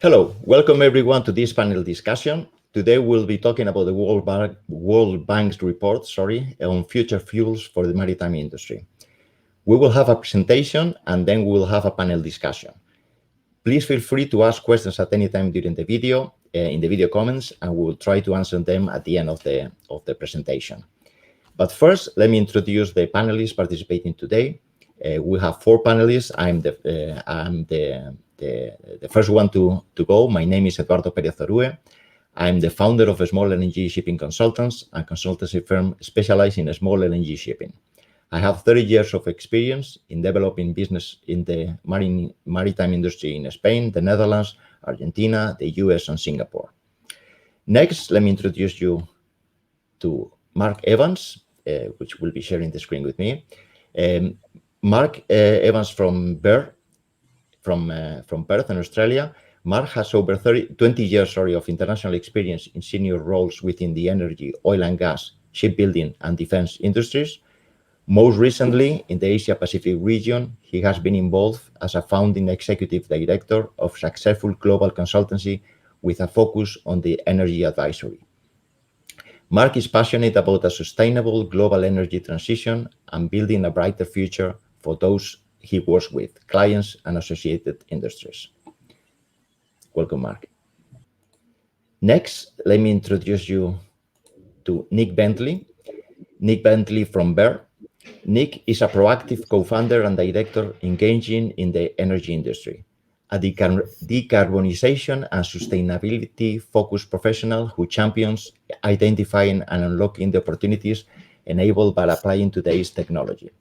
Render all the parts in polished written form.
Hello, welcome everyone to this panel discussion. Today we'll be talking about the World Bank's report, on future fuels for the maritime industry. We will have a presentation and then we will have a panel discussion. Please feel free to ask questions at any time during the video, in the video comments, and we will try to answer them at the end of the presentation. But first, let me introduce the panelists participating today. We have four panelists. I'm the first one to go. My name is Eduardo Perez. I'm the founder of a small LNG shipping consultants, a consultancy firm specialized in small LNG shipping. I have 30 years of experience in developing business in the maritime industry in Spain, the Netherlands, Argentina, the US, and Singapore. Next, let me introduce you to Mark Evans, which will be sharing the screen with me. Mark Evans from Perth in Australia. Mark has over 20 years of international experience in senior roles within the energy, oil and gas, shipbuilding, and defense industries. Most recently, in the Asia-Pacific region, he has been involved as a founding executive director of successful global consultancy with a focus on the energy advisory. Mark is passionate about a sustainable global energy transition and building a brighter future for those he works with, clients and associated industries. Welcome, Mark. Next, let me introduce you to Nick Bentley. Nick Bentley from BE&R. Nick is a proactive co-founder and director engaging in the energy industry, a decarbonization and sustainability-focused professional who champions identifying and unlocking the opportunities enabled by applying today's technology.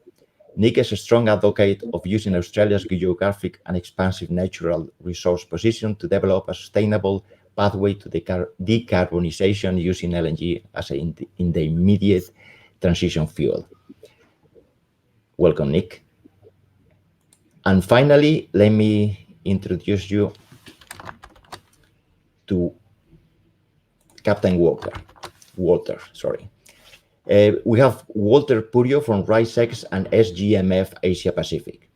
Nick is a strong advocate of using Australia's geographic and expansive natural resource position to develop a sustainable pathway to decarbonization using LNG as in the immediate transition fuel. Welcome, Nick. And finally, let me introduce you to Captain Walter. We have Walter Purio from Rise-x and SGMF Asia Pacific.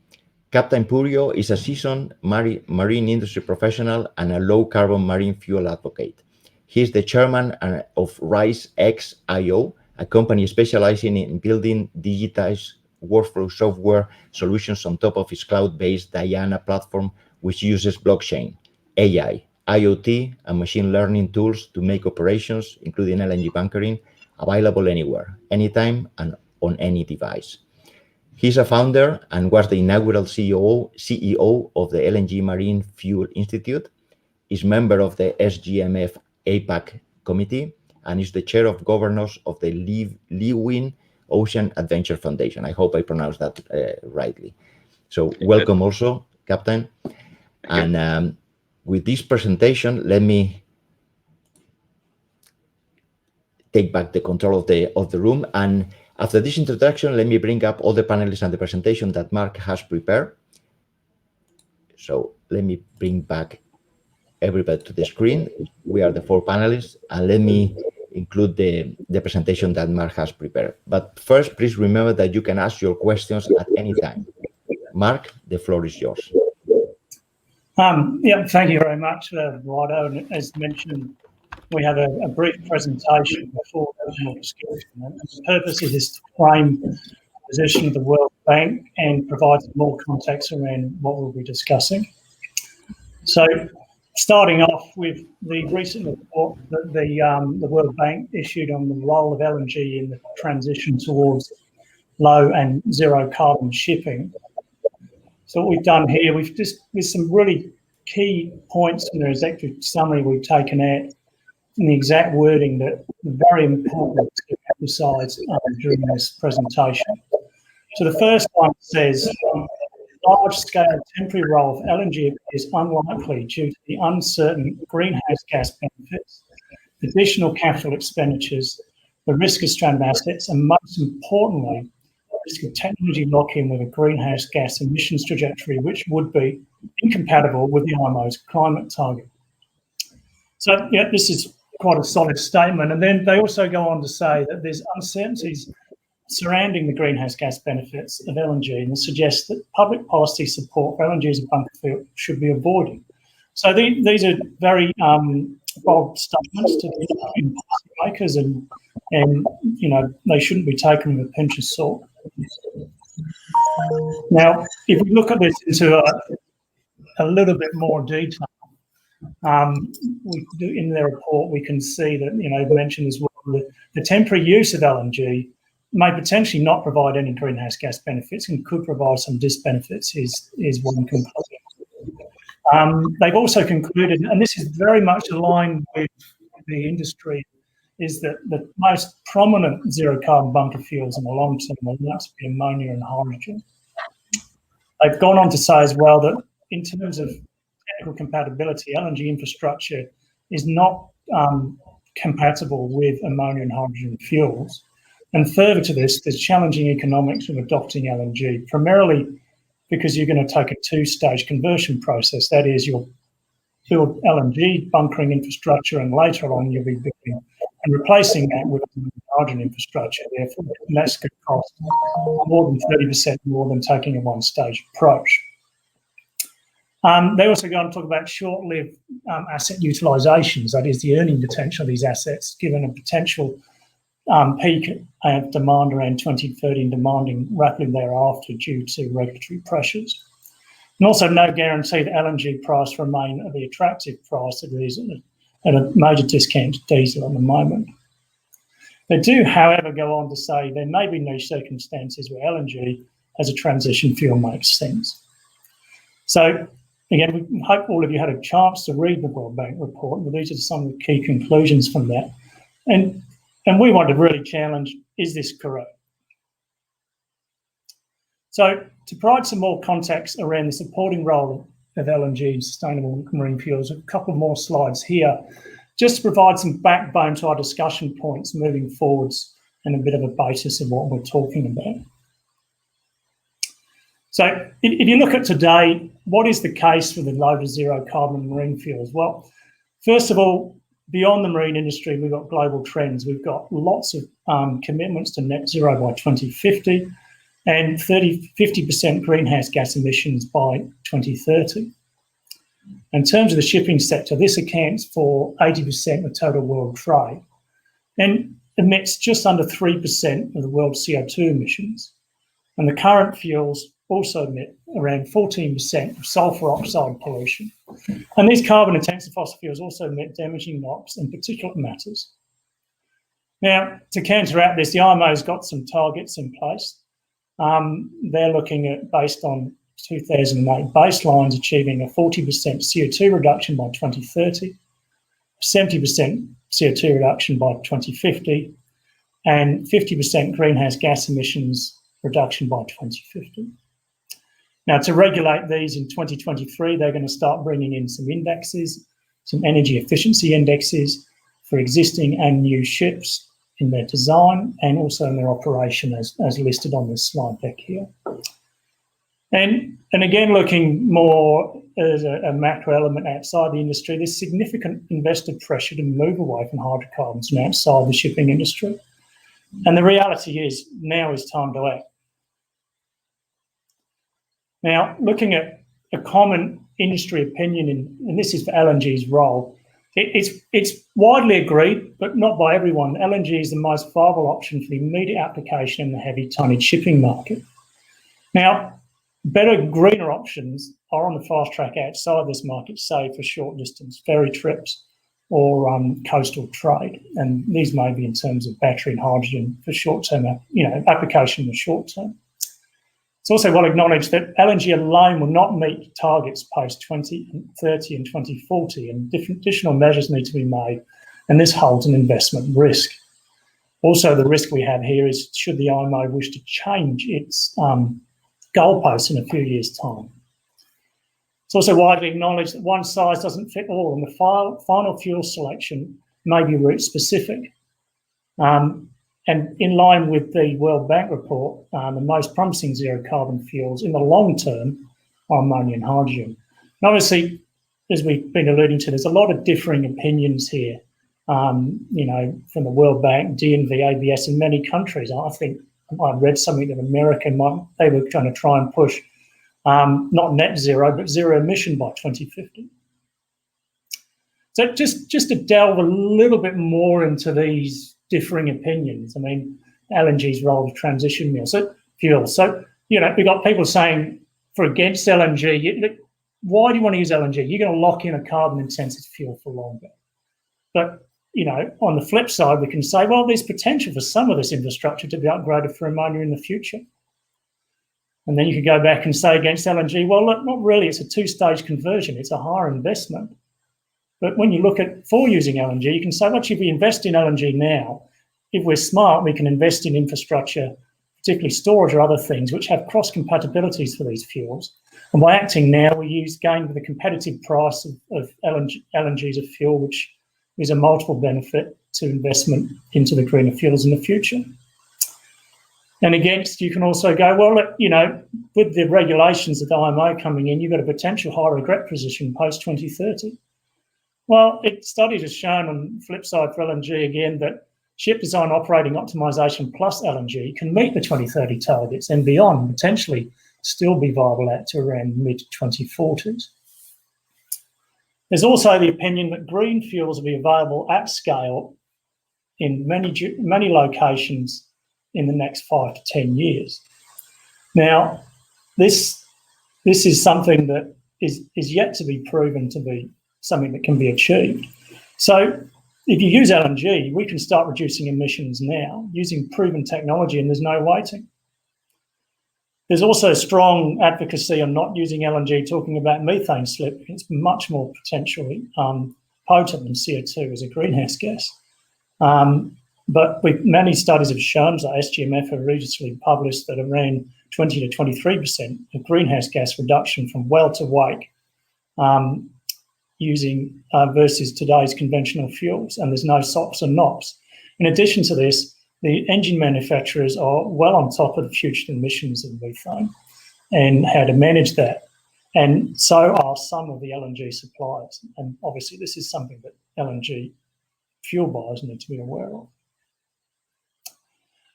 Captain Purio is a seasoned marine industry professional and a low-carbon marine fuel advocate. He is the chairman of Rise-x IO, a company specializing in building digitized workflow software solutions on top of its cloud-based Diana platform, which uses blockchain, AI, IoT, and machine learning tools to make operations, including LNG bunkering, available anywhere, anytime, and on any device. He's a founder and was the inaugural CEO of the LNG Marine Fuel Institute, is member of the SGMF APAC committee, and is the chair of governors of the Lewin Ocean Adventure Foundation. I hope I pronounced that rightly. So welcome also, Captain. And with this presentation, let me take back the control of the room. And after this introduction, let me bring up all the panelists and the presentation that Mark has prepared. So let me bring back everybody to the screen. We are the four panelists, and let me include the presentation that Mark has prepared. But first, please remember that you can ask your questions at any time. Mark, the floor is yours. Thank you very much, Eduardo. And as mentioned, we have a brief presentation before the discussion. And the purpose is to frame the position of the World Bank and provide more context around what we'll be discussing. So, starting off with the recent report that the World Bank issued on the role of LNG in the transition towards low and zero carbon shipping. So what we've done here, we've just, with some really key points in the executive summary we've taken out in the exact wording that are very important to emphasise during this presentation. So the first one says, large-scale temporary role of LNG is unlikely due to the uncertain greenhouse gas benefits, additional capital expenditures, the risk of stranded assets, and most importantly, the risk of technology lock-in with a greenhouse gas emissions trajectory, which would be incompatible with the IMO's climate target. So, yeah, this is quite a solid statement. And then they also go on to say that there's uncertainties surrounding the greenhouse gas benefits of LNG and suggests that public policy support for LNG as a bunker fuel should be avoided. So these are very bold statements to the policymakers, and you know, they shouldn't be taken with a pinch of salt. Now, if we look at this into a little bit more detail, in their report we can see that, you know, they've mentioned as well the temporary use of LNG may potentially not provide any greenhouse gas benefits and could provide some disbenefits is one conclusion. They've also concluded, and this is very much aligned with the industry, is that the most prominent zero carbon bunker fuels in the long term will likely be ammonia and hydrogen. They've gone on to say as well that in terms of technical compatibility, LNG infrastructure is not compatible with ammonia and hydrogen fuels. And further to this, there's challenging economics of adopting LNG, primarily because you're going to take a two-stage conversion process. That is, you'll build LNG bunkering infrastructure, and later on you'll be building and replacing that with hydrogen infrastructure. Therefore, that's going to cost more than 30% more than taking a one-stage approach. They also go on to talk about short-lived asset utilisations, that is, the earning potential of these assets, given a potential peak of demand around 2030 and demanding rapidly thereafter due to regulatory pressures. And also no guarantee that LNG price remain at the attractive price that it is at a major discount to diesel at the moment. They do, however, go on to say there may be niche circumstances where LNG as a transition fuel makes sense. So, again, we hope all of you had a chance to read the World Bank report, but these are some of the key conclusions from that. And we want to really challenge, is this correct? So to provide some more context around the supporting role of LNG in sustainable marine fuels, a couple more slides here, just to provide some backbone to our discussion points moving forwards and a bit of a basis of what we're talking about. So if you look at today, what is the case for the low to zero carbon marine fuels? Well, first of all, beyond the marine industry, we've got global trends. We've got lots of commitments to net zero by 2050 and 50% greenhouse gas emissions by 2030. In terms of the shipping sector, this accounts for 80% of total world trade and emits just under 3% of the world's CO2 emissions. And the current fuels also emit around 14% of sulfur oxide pollution. And these carbon-intensive fossil fuels also emit damaging NOx and particulate matters. Now, to counteract this, the IMO's got some targets in place. They're looking at, based on 2008 baselines, achieving a 40% CO2 reduction by 2030, 70% CO2 reduction by 2050, and 50% greenhouse gas emissions reduction by 2050. Now, to regulate these in 2023, they're going to start bringing in some indexes, some energy efficiency indexes for existing and new ships in their design and also in their operation as listed on this slide deck here. And again, looking more as a macro element outside the industry, there's significant investor pressure to move away from hydrocarbons and outside the shipping industry. And the reality is now is time to act. Now, looking at a common industry opinion, and this is for LNG's role, it's widely agreed, but not by everyone. LNG is the most viable option for the immediate application in the heavy tonnage shipping market. Now, better, greener options are on the fast track outside this market, say for short distance ferry trips or coastal trade. And these may be in terms of battery and hydrogen for short-term, application in the short term. It's also well acknowledged that LNG alone will not meet targets post 2030 and 2040, and additional measures need to be made, and this holds an investment risk. Also, the risk we have here is should the IMO wish to change its goalposts in a few years' time. It's also widely acknowledged that one size doesn't fit all, and the final fuel selection may be route specific. And in line with the World Bank report, the most promising zero carbon fuels in the long term are ammonia and hydrogen. And obviously, as we've been alluding to, there's a lot of differing opinions here, from the World Bank, DNV, ABS in many countries. I think I read something that America, they were trying to try and push not net zero, but zero emission by 2050. So just to delve a little bit more into these differing opinions, I mean, LNG's role of transition fuel. So, you know, we've got people saying for against LNG, why do you want to use LNG? You're going to lock in a carbon-intensive fuel for longer. But, you know, on the flip side, we can say, well, there's potential for some of this infrastructure to be upgraded for ammonia in the future. And then you could go back and say against LNG, well, look, not really. It's a two-stage conversion. It's a higher investment. But when you look at for using LNG, you can say, well, if we invest in LNG now, if we're smart, we can invest in infrastructure, particularly storage or other things, which have cross-compatibilities for these fuels. And by acting now, we gain with a competitive price of LNG as a fuel, which is a multiple benefit to investment into the greener fuels in the future. And against, you can also go, well, look, you know, with the regulations of the IMO coming in, you've got a potential high regret position post-2030. Well, studies have shown on the flip side for LNG again that ship design operating optimization plus LNG can meet the 2030 targets and beyond, potentially still be viable out to around mid-2040s. There's also the opinion that green fuels will be available at scale in many locations in the next 5 to 10 years. Now, this is something that is yet to be proven to be something that can be achieved. So if you use LNG, we can start reducing emissions now using proven technology, and there's no waiting. There's also strong advocacy on not using LNG, talking about methane slip. It's much more potentially potent than CO2 as a greenhouse gas. But many studies have shown, so SGMF have recently published, that around 20 to 23% of greenhouse gas reduction from well to wake using versus today's conventional fuels, and there's no SOx and NOx. In addition to this, the engine manufacturers are well on top of the future emissions of methane and how to manage that. And so are some of the LNG suppliers. And obviously this is something that LNG fuel buyers need to be aware of.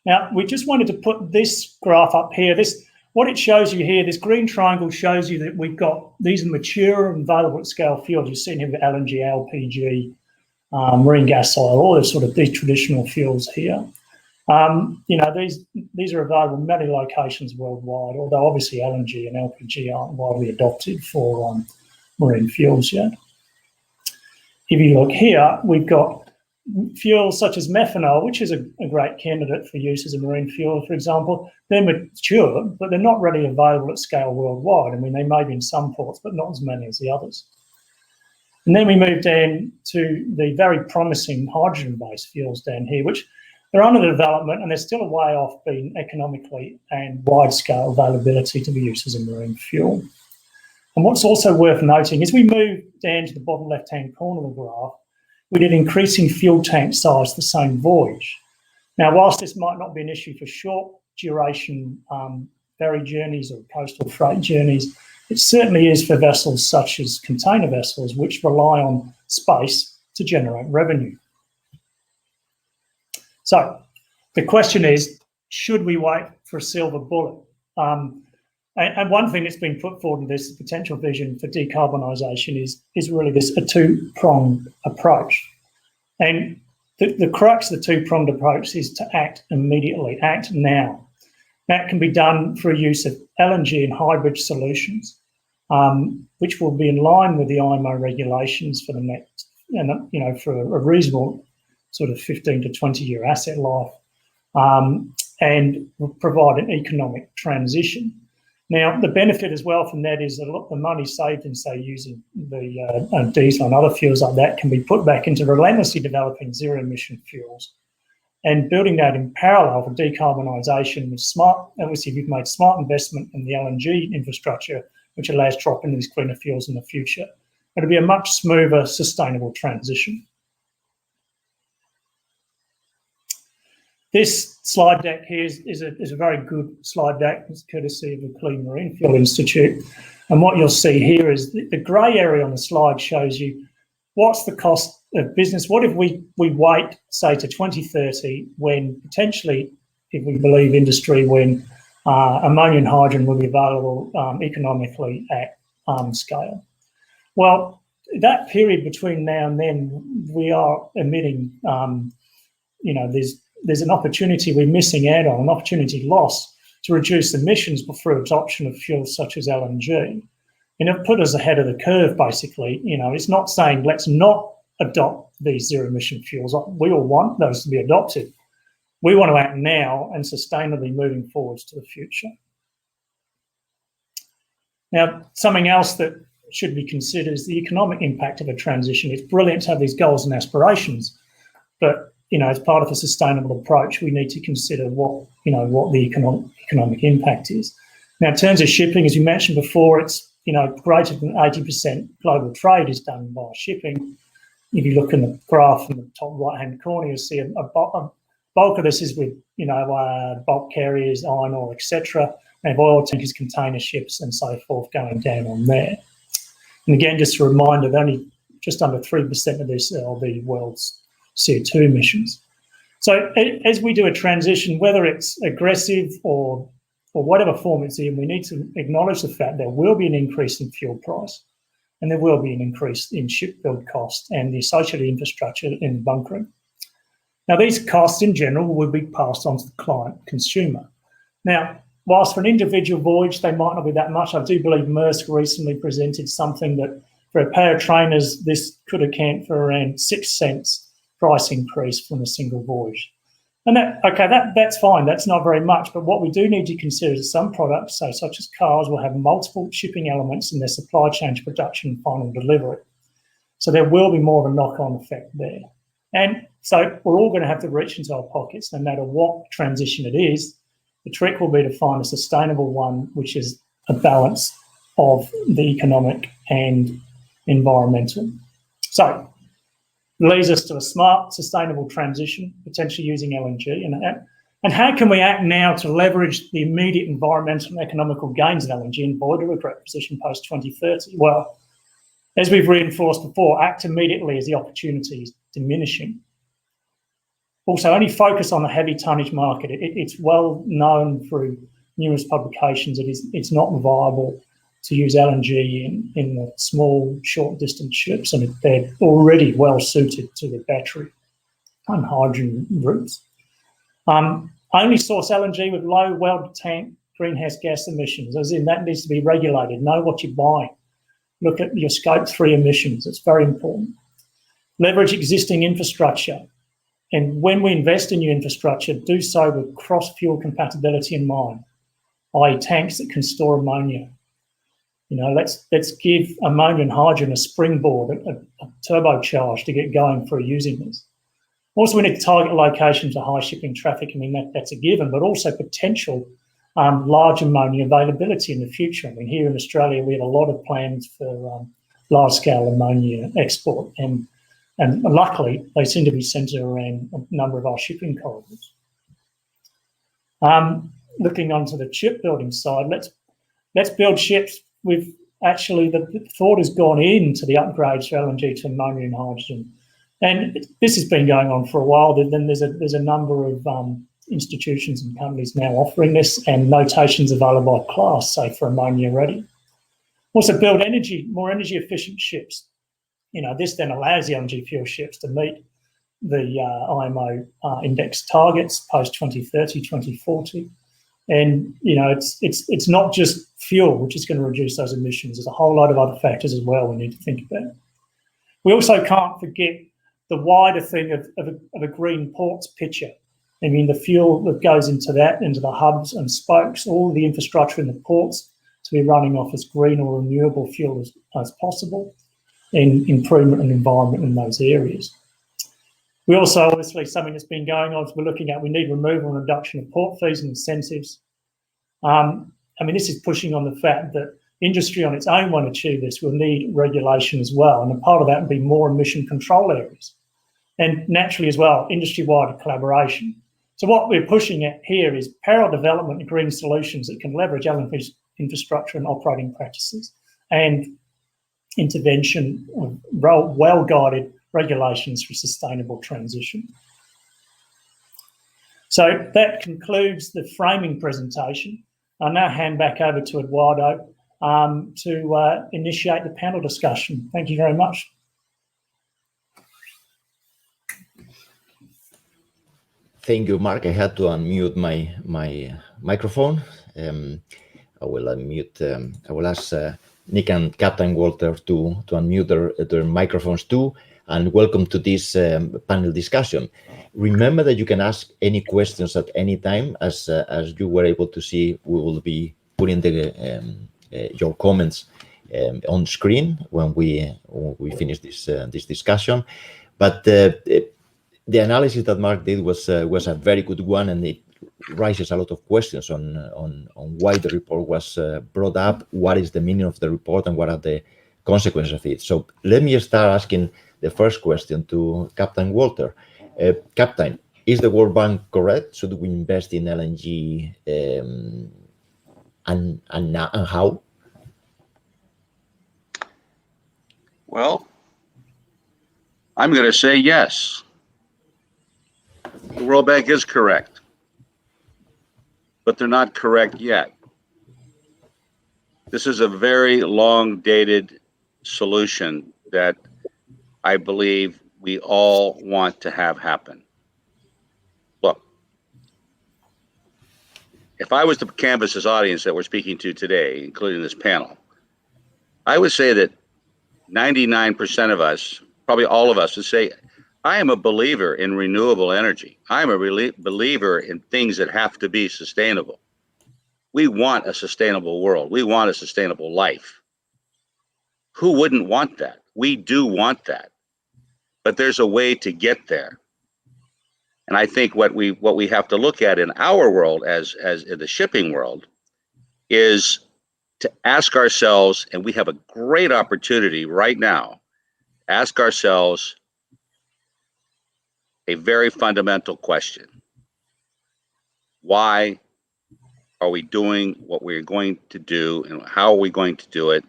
Now, we just wanted to put this graph up here. What it shows you here, this green triangle shows you that we've got these mature and available at scale fuels. You've seen here with LNG, LPG, marine gas oil, all these traditional fuels here. You know, these are available in many locations worldwide, although obviously LNG and LPG aren't widely adopted for marine fuels yet. If you look here, we've got fuels such as methanol, which is a great candidate for use as a marine fuel, for example. They're mature, but they're not readily available at scale worldwide. I mean, they may be in some ports, but not as many as the others. And then we move down to the very promising hydrogen-based fuels down here, which they're under development and they're still a way off being economically and wide-scale availability to be used as a marine fuel. And what's also worth noting is we move down to the bottom left-hand corner of the graph, we did increasing fuel tank size the same voyage. Now, whilst this might not be an issue for short duration ferry journeys or coastal freight journeys, it certainly is for vessels such as container vessels, which rely on space to generate revenue. So the question is, should we wait for a silver bullet? And one thing that's been put forward in this potential vision for decarbonisation is really a two-pronged approach. And the crux of the two-pronged approach is to act immediately, act now. That can be done through use of LNG and hybrid solutions, which will be in line with the IMO regulations for the next, for a reasonable sort of 15 to 20-year asset life, and will provide an economic transition. Now, the benefit as well from that is that a lot of the money saved in, say, using the diesel and other fuels like that can be put back into relentlessly developing zero-emission fuels and building that in parallel for decarbonisation with smart. Obviously, we've made smart investment in the LNG infrastructure, which allows dropping these cleaner fuels in the future. It'll be a much smoother, sustainable transition. This slide deck here is a very good slide deck. It's courtesy of the Clean Marine Fuel Institute. And what you'll see here is the grey area on the slide shows you what's the cost of business. What if we wait, say, to 2030 when potentially, if we believe industry, when ammonia and hydrogen will be available economically at scale? Well, that period between now and then, we are emitting, there's an opportunity we're missing out on, an opportunity lost to reduce emissions through adoption of fuels such as LNG. And it put us ahead of the curve, basically. It's not saying let's not adopt these zero-emission fuels. We all want those to be adopted. We want to act now and sustainably moving forwards to the future. Now, something else that should be considered is the economic impact of a transition. It's brilliant to have these goals and aspirations, but as part of a sustainable approach, we need to consider what the economic impact is. Now, in terms of shipping, as you mentioned before, it's greater than 80% global trade is done by shipping. If you look in the graph in the top right-hand corner, you'll see a bulk of this is with bulk carriers, iron ore, etc. And oil tankers, container ships, and so forth going down on there. And again, just a reminder that only just under 3% of this are the world's CO2 emissions. So as we do a transition, whether it's aggressive or whatever form it's in, we need to acknowledge the fact there will be an increase in fuel price and there will be an increase in shipbuild cost and the associated infrastructure in bunkering. Now, these costs in general will be passed on to the client consumer. Now, whilst for an individual voyage, they might not be that much, I do believe Maersk recently presented something that for a pair of trainers, this could account for around 6 cents price increase from a single voyage. And that's fine, that's not very much, but what we do need to consider is some products, such as cars, will have multiple shipping elements in their supply chain to production and final delivery. So there will be more of a knock-on effect there. And so we're all going to have to reach into our pockets, no matter what transition it is. The trick will be to find a sustainable one, which is a balance of the economic and environmental. So it leads us to a smart, sustainable transition, potentially using LNG. And how can we act now to leverage the immediate environmental and economical gains of LNG and avoid a regret position post-2030? Well, as we've reinforced before, act immediately as the opportunity is diminishing. Also, only focus on the heavy tonnage market. It's well known through numerous publications that it's not viable to use LNG in the small, short-distance ships, and they're already well suited to the battery and hydrogen routes. Only source LNG with low well-tank greenhouse gas emissions, as in that needs to be regulated. Know what you're buying. Look at your Scope 3 emissions. It's very important. Leverage existing infrastructure. And when we invest in new infrastructure, do so with cross-fuel compatibility in mind, i.e. tanks that can store ammonia. Let's give ammonia and hydrogen a springboard, a turbocharge to get going for using this. Also, we need to target locations of high shipping traffic. That's a given, but also potential large ammonia availability in the future. Here in Australia, we have a lot of plans for large-scale ammonia export, and luckily, they seem to be centred around a number of our shipping corridors. Looking onto the shipbuilding side, let's build ships with the thought has gone into the upgrades for LNG to ammonia and hydrogen. And this has been going on for a while. Then there's a number of institutions and companies now offering this, and notations available by class, say for ammonia ready. Also build more energy efficient ships. This then allows the LNG fuel ships to meet the IMO index targets post 2030, 2040. And it's not just fuel which is going to reduce those emissions. There's a whole lot of other factors as well we need to think about. We also can't forget the wider thing of a green ports picture. The fuel that goes into the hubs and spokes, all the infrastructure in the ports to be running off as green or renewable fuel as possible, and improvement in environment in those areas. We also, obviously, something that's been going on, we're looking at, we need removal and reduction of port fees and incentives. This is pushing on the fact that industry on its own won't achieve this. We'll need regulation as well. And a part of that would be more emission control areas. And naturally as well, industry-wide collaboration. So what we're pushing at here is parallel development of green solutions that can leverage LNG infrastructure and operating practices, and intervention of well-guided regulations for sustainable transition. So that concludes the framing presentation. I'll now hand back over to Eduardo to initiate the panel discussion. Thank you very much. Thank you, Mark. I had to unmute my microphone. I will unmute. I will ask Nick and Captain Walter to unmute their microphones too. And welcome to this panel discussion. Remember that you can ask any questions at any time. As you were able to see, we will be putting your comments on screen when we finish this discussion. But the analysis that Mark did was a very good one, and it raises a lot of questions on why the report was brought up, what is the meaning of the report, and what are the consequences of it. So let me start asking the first question to Captain Walter. Captain, is the World Bank correct? Should we invest in LNG, and how? Well, I'm going to say yes. The World Bank is correct, but they're not correct yet. This is a very long-dated solution that I believe we all want to have happen. Look, if I was to canvass this audience that we're speaking to today, including this panel, I would say that 99% of us, probably all of us, would say, I am a believer in renewable energy. I am a believer in things that have to be sustainable. We want a sustainable world. We want a sustainable life. Who wouldn't want that? We do want that. But there's a way to get there. And I think what we have to look at in our world, as in the shipping world, is to ask ourselves, and we have a great opportunity right now, ask ourselves a very fundamental question. Why are we doing what we're going to do, and how are we going to do it,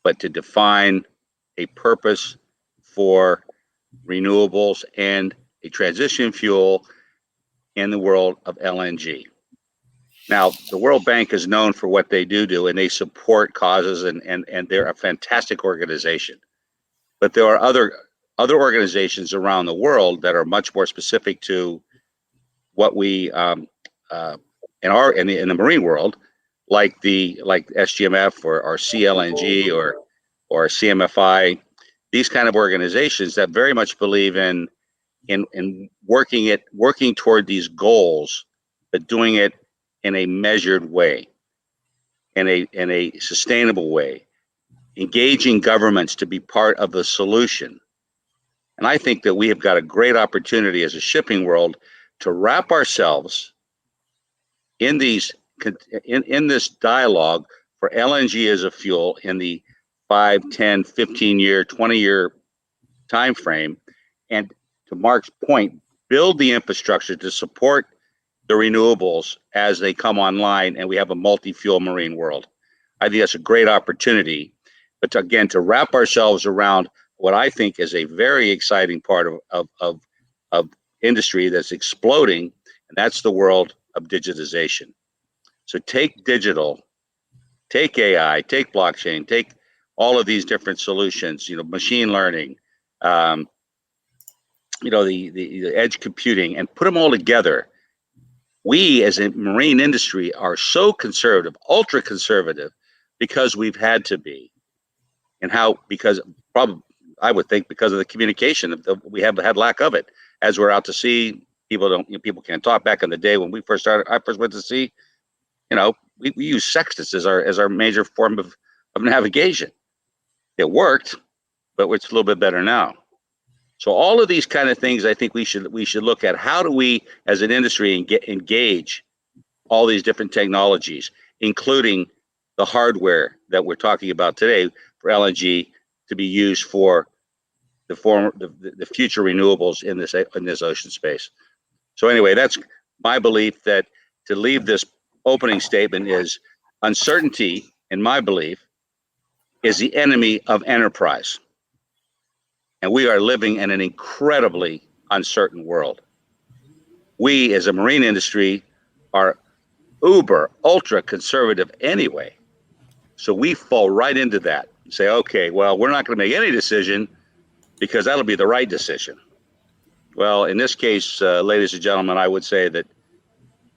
but to define a purpose for renewables and a transition fuel in the world of LNG. Now, the World Bank is known for what they do, and they support causes, and they're a fantastic organization. But there are other organizations around the world that are much more specific to what we in the marine world, like SGMF or CLNG or CMFI, these kind of organizations that very much believe in working toward these goals, but doing it in a measured way, in a sustainable way, engaging governments to be part of the solution. And I think that we have got a great opportunity as a shipping world to wrap ourselves in this dialogue for LNG as a fuel in the 5, 10, 15-year, 20-year time frame, and to Mark's point, build the infrastructure to support the renewables as they come online, and we have a multi-fuel marine world. I think that's a great opportunity, but to wrap ourselves around what I think is a very exciting part of industry that's exploding, and that's the world of digitization. So take digital, take AI, take blockchain, take all of these different solutions, machine learning, the edge computing, and put them all together. We as a marine industry are so conservative, ultra conservative, because we've had to be, because I would think because of the communication, we have had lack of it. As we're out to sea, people can't talk. Back in the day when we first started, I first went to sea, we used sextants as our major form of navigation. It worked, but it's a little bit better now. So all of these kind of things, I think we should look at. How do we, as an industry, engage all these different technologies, including the hardware that we're talking about today for LNG to be used for the future renewables in this ocean space. So anyway, that's my belief, that to leave this opening statement is uncertainty, in my belief, is the enemy of enterprise. And we are living in an incredibly uncertain world. We, as a marine industry, are ultra conservative anyway. So we fall right into that. Say, okay, well, we're not going to make any decision because that'll be the right decision. Well, in this case, ladies and gentlemen, I would say that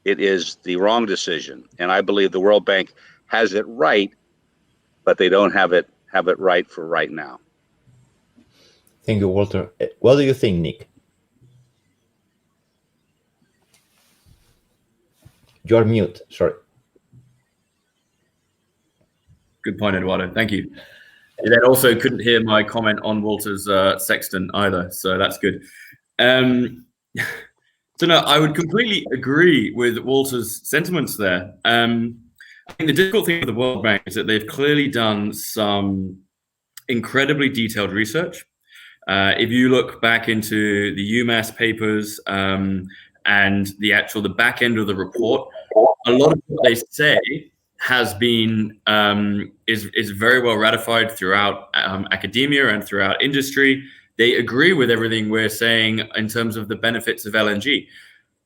it is the wrong decision. And I believe the World Bank has it right, but they don't have it right for right now. Thank you, Walter. What do you think, Nick? You're mute, sorry. Good point, Eduardo. Thank you. And then also couldn't hear my comment on Walter's sextant either, so that's good. So no, I would completely agree with Walter's sentiments there. I think the difficult thing with the World Bank is that they've clearly done some incredibly detailed research. If you look back into the UMass papers and the back end of the report, a lot of what they say has been is very well ratified throughout academia and throughout industry. They agree with everything we're saying in terms of the benefits of LNG.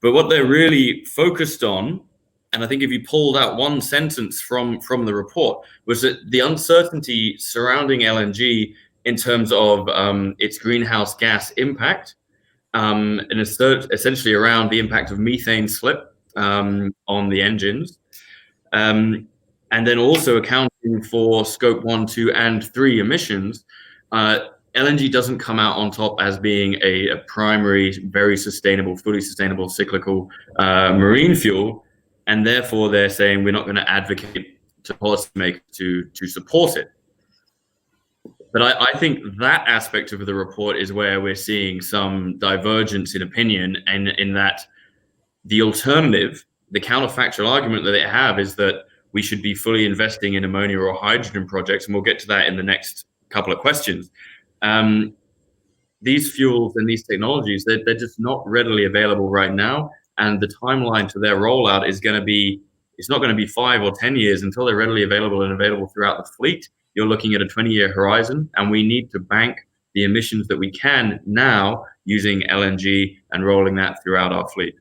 But what they're really focused on, and I think if you pulled out one sentence from the report, was that the uncertainty surrounding LNG in terms of its greenhouse gas impact, and essentially around the impact of methane slip on the engines, and then also accounting for scope 1, 2, and 3 emissions. LNG doesn't come out on top as being a primary, very sustainable, fully sustainable cyclical marine fuel, and therefore they're saying we're not going to advocate to policymakers to support it. But I think that aspect of the report is where we're seeing some divergence in opinion, and in that the alternative, the counterfactual argument that they have is that we should be fully investing in ammonia or hydrogen projects, and we'll get to that in the next couple of questions. These fuels and these technologies, they're just not readily available right now, and the timeline to their rollout is going to be, it's not going to be 5 or 10 years until they're readily available and available throughout the fleet. You're looking at a 20-year horizon, and we need to bank the emissions that we can now using LNG and rolling that throughout our fleet.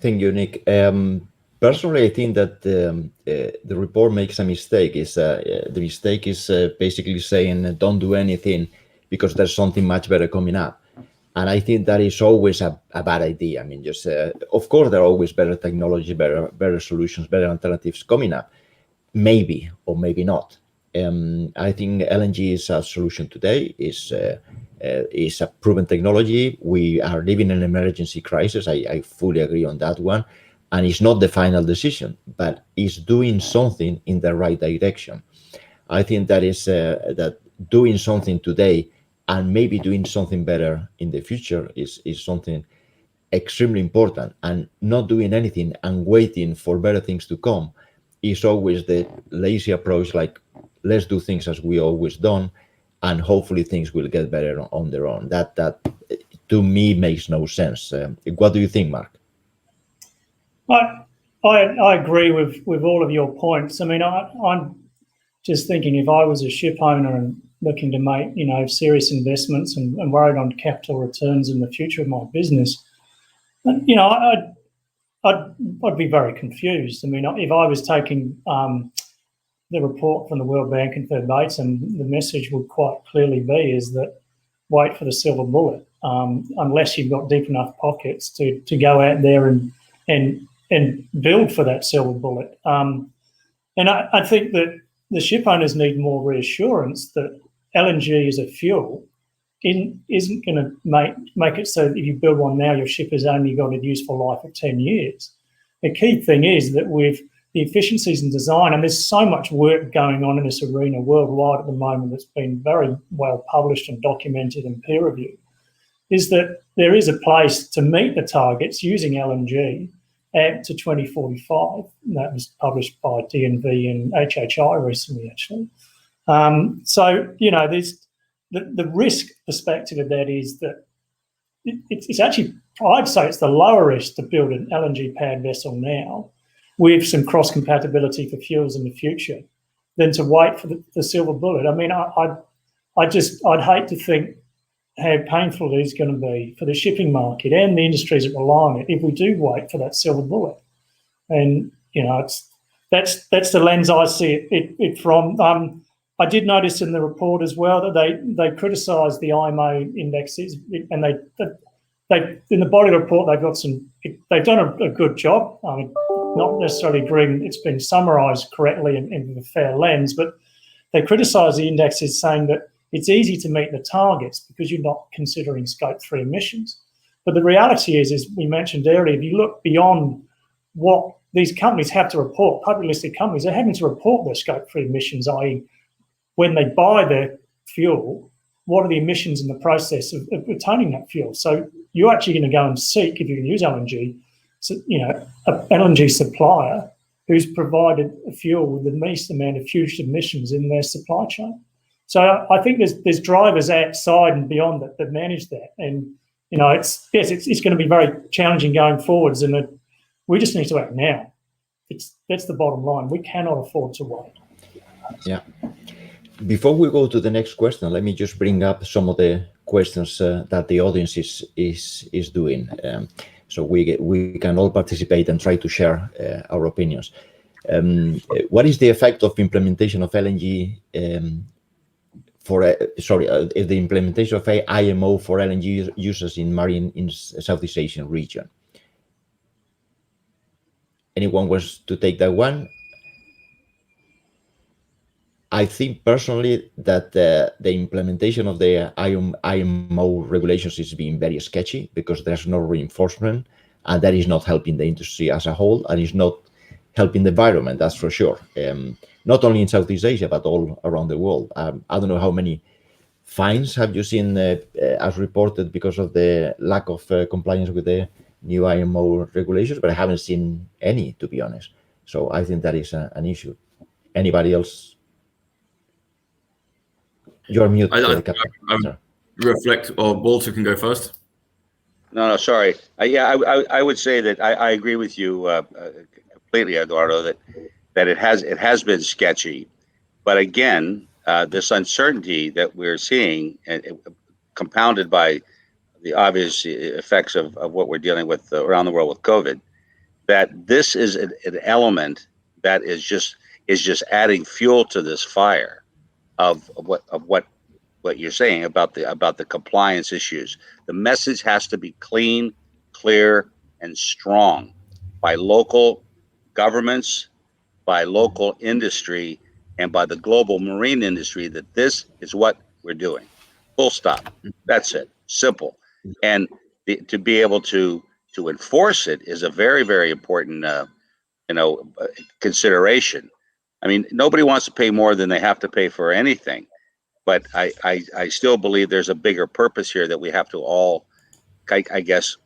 Thank you, Nick. Personally, I think that the report makes a mistake. The mistake is basically saying don't do anything because there's something much better coming up. And I think that is always a bad idea. I mean, just of course, there are always better technology, better solutions, better alternatives coming up. Maybe or maybe not. I think LNG is a solution today. Is a proven technology. We are living in an emergency crisis. I fully agree on that one. And it's not the final decision, but it's doing something in the right direction. I think that is that doing something today and maybe doing something better in the future is something extremely important. And not doing anything and waiting for better things to come is always the lazy approach, like let's do things as we always done, and hopefully things will get better on their own. That to me makes no sense. What do you think, Mark? I agree with all of your points. I mean, I'm just thinking if I was a ship owner and looking to make, serious investments and worried on capital returns in the future of my business, I'd be very confused. I mean, if I was taking the report from the World Bank and verbatim, the message would quite clearly be is that wait for the silver bullet, unless you've got deep enough pockets to go out there and build for that silver bullet. And I think that the ship owners need more reassurance that LNG as a fuel isn't going to make it so that if you build one now, your ship has only got a useful life of 10 years. The key thing is that with the efficiencies in design, and there's so much work going on in this arena worldwide at the moment that's been very well published and documented and peer-reviewed, is that there is a place to meet the targets using LNG to 2045. That was published by DNV and HHI recently, actually. So, there's the risk perspective of that is that it's actually, I'd say it's the lower risk to build an LNG-powered vessel now with some cross-compatibility for fuels in the future than to wait for the silver bullet. I mean, I'd hate to think how painful it is going to be for the shipping market and the industries that rely on it if we do wait for that silver bullet. And that's the lens I see it from. I did notice in the report as well that they criticised the IMO indexes, and they in the body of the report they've done a good job. I mean, not necessarily agreeing it's been summarised correctly in a fair lens, but they criticise the indexes, saying that it's easy to meet the targets because you're not considering Scope 3 emissions. But the reality is, as we mentioned earlier, if you look beyond what these companies have to report, publicly listed companies are having to report their Scope 3 emissions, i.e. when they buy their fuel, what are the emissions in the process of obtaining that fuel? So you're actually going to go and seek, if you can use LNG, an LNG supplier who's provided a fuel with the least amount of future emissions in their supply chain. So I think there's drivers outside and beyond that manage that, and it's going to be very challenging going forwards, and we just need to act now. That's the bottom line. We cannot afford to wait. Yeah. Before we go to the next question, let me just bring up some of the questions that the audience is doing, so we can all participate and try to share our opinions. What is the effect of implementation of LNG? The implementation of IMO for LNG users in Southeast Asian region. Anyone wants to take that one? I think personally that the implementation of the IMO regulations is being very sketchy because there's no reinforcement, and that is not helping the industry as a whole, and is not helping the environment, that's for sure. Not only in Southeast Asia, but all around the world. I don't know how many fines have you seen as reported because of the lack of compliance with the new IMO regulations, but I haven't seen any, to be honest. So I think that is an issue. Anybody else? You're mute. I reflect, or Walter can go first. No, sorry. I would say that I agree with you completely, Eduardo, that it has been sketchy, but again, this uncertainty that we're seeing, compounded by the obvious effects of what we're dealing with around the world with COVID, that this is an element that is just adding fuel to this fire of what you're saying about the compliance issues. The message has to be clean, clear, and strong by local governments, by local industry, and by the global marine industry, that this is what we're doing. Full stop. That's it. Simple. And to be able to enforce it is a very, very important consideration. I mean, nobody wants to pay more than they have to pay for anything, but I still believe there's a bigger purpose here that we have to all, I guess,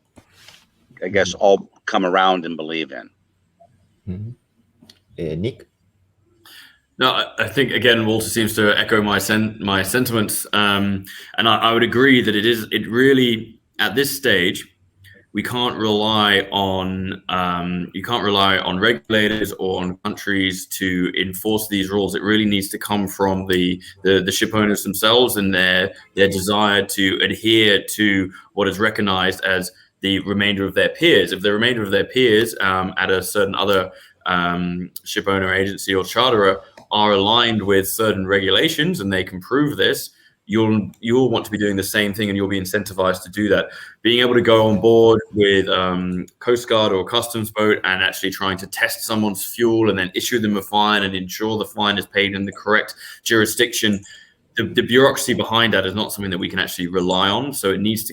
all come around and believe in. Mm-hmm. Nick? No, I think again, Walter seems to echo my sentiments, and I would agree that it really at this stage we can't rely on regulators or on countries to enforce these rules. It really needs to come from the ship owners themselves and their desire to adhere to what is recognized as the remainder of their peers. If the remainder of their peers at a certain other ship owner agency or charterer are aligned with certain regulations and they can prove this, you'll want to be doing the same thing, and you'll be incentivized to do that. Being able to go on board with Coast Guard or a customs boat and actually trying to test someone's fuel and then issue them a fine and ensure the fine is paid in the correct jurisdiction, the bureaucracy behind that is not something that we can actually rely on. So it needs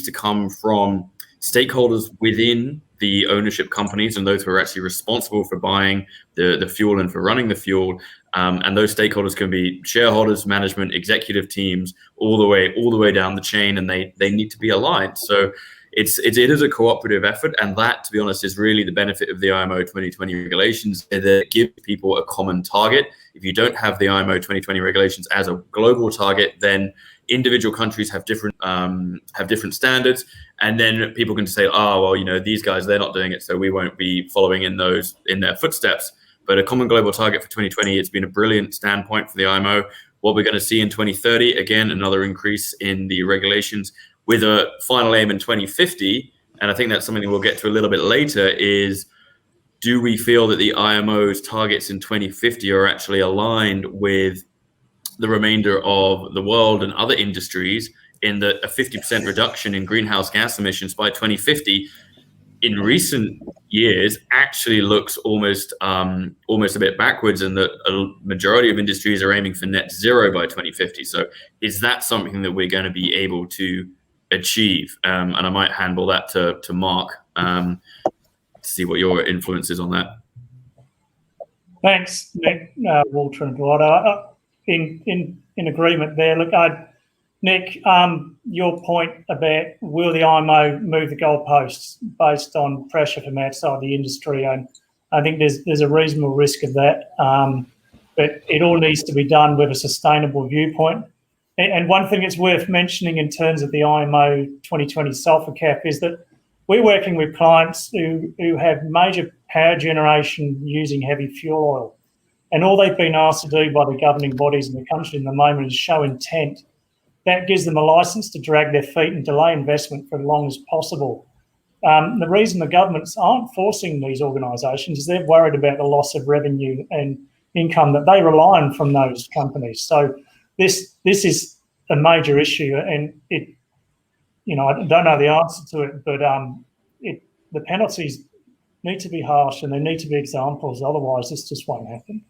to come from stakeholders within the ownership companies and those who are actually responsible for buying the fuel and for running the fuel. And those stakeholders can be shareholders, management, executive teams, all the way down the chain, and they need to be aligned. So it is a cooperative effort, and that, to be honest, is really the benefit of the IMO 2020 regulations, that give people a common target. If you don't have the IMO 2020 regulations as a global target, then individual countries have different standards, and then people can say, oh well, these guys, they're not doing it, so we won't be following in their footsteps. But a common global target for 2020, it's been a brilliant standpoint for the IMO. what we're going to see in 2030, again, another increase in the regulations with a final aim in 2050. And I think that's something we'll get to a little bit later is, do we feel that the IMO's targets in 2050 are actually aligned with the remainder of the world and other industries in that a 50% reduction in greenhouse gas emissions by 2050 in recent years actually looks almost a bit backwards, and that a majority of industries are aiming for net zero by 2050. So is that something that we're going to be able to achieve? And I might handle that to Mark to see what your influence is on that. Thanks, Nick, Walter and Eduardo. In agreement there. Look, Nick, your point about will the IMO move the goalposts based on pressure from outside the industry, and I think there's a reasonable risk of that, but it all needs to be done with a sustainable viewpoint. And one thing that's worth mentioning in terms of the IMO 2020 sulphur cap is that we're working with clients who have major power generation using heavy fuel oil. And all they've been asked to do by the governing bodies in the country in the moment is show intent. That gives them a licence to drag their feet and delay investment for as long as possible. The reason the governments aren't forcing these organisations is they're worried about the loss of revenue and income that they rely on from those companies. So this is a major issue, and I don't know the answer to it, but the penalties need to be harsh and there need to be examples. Otherwise, this just won't happen.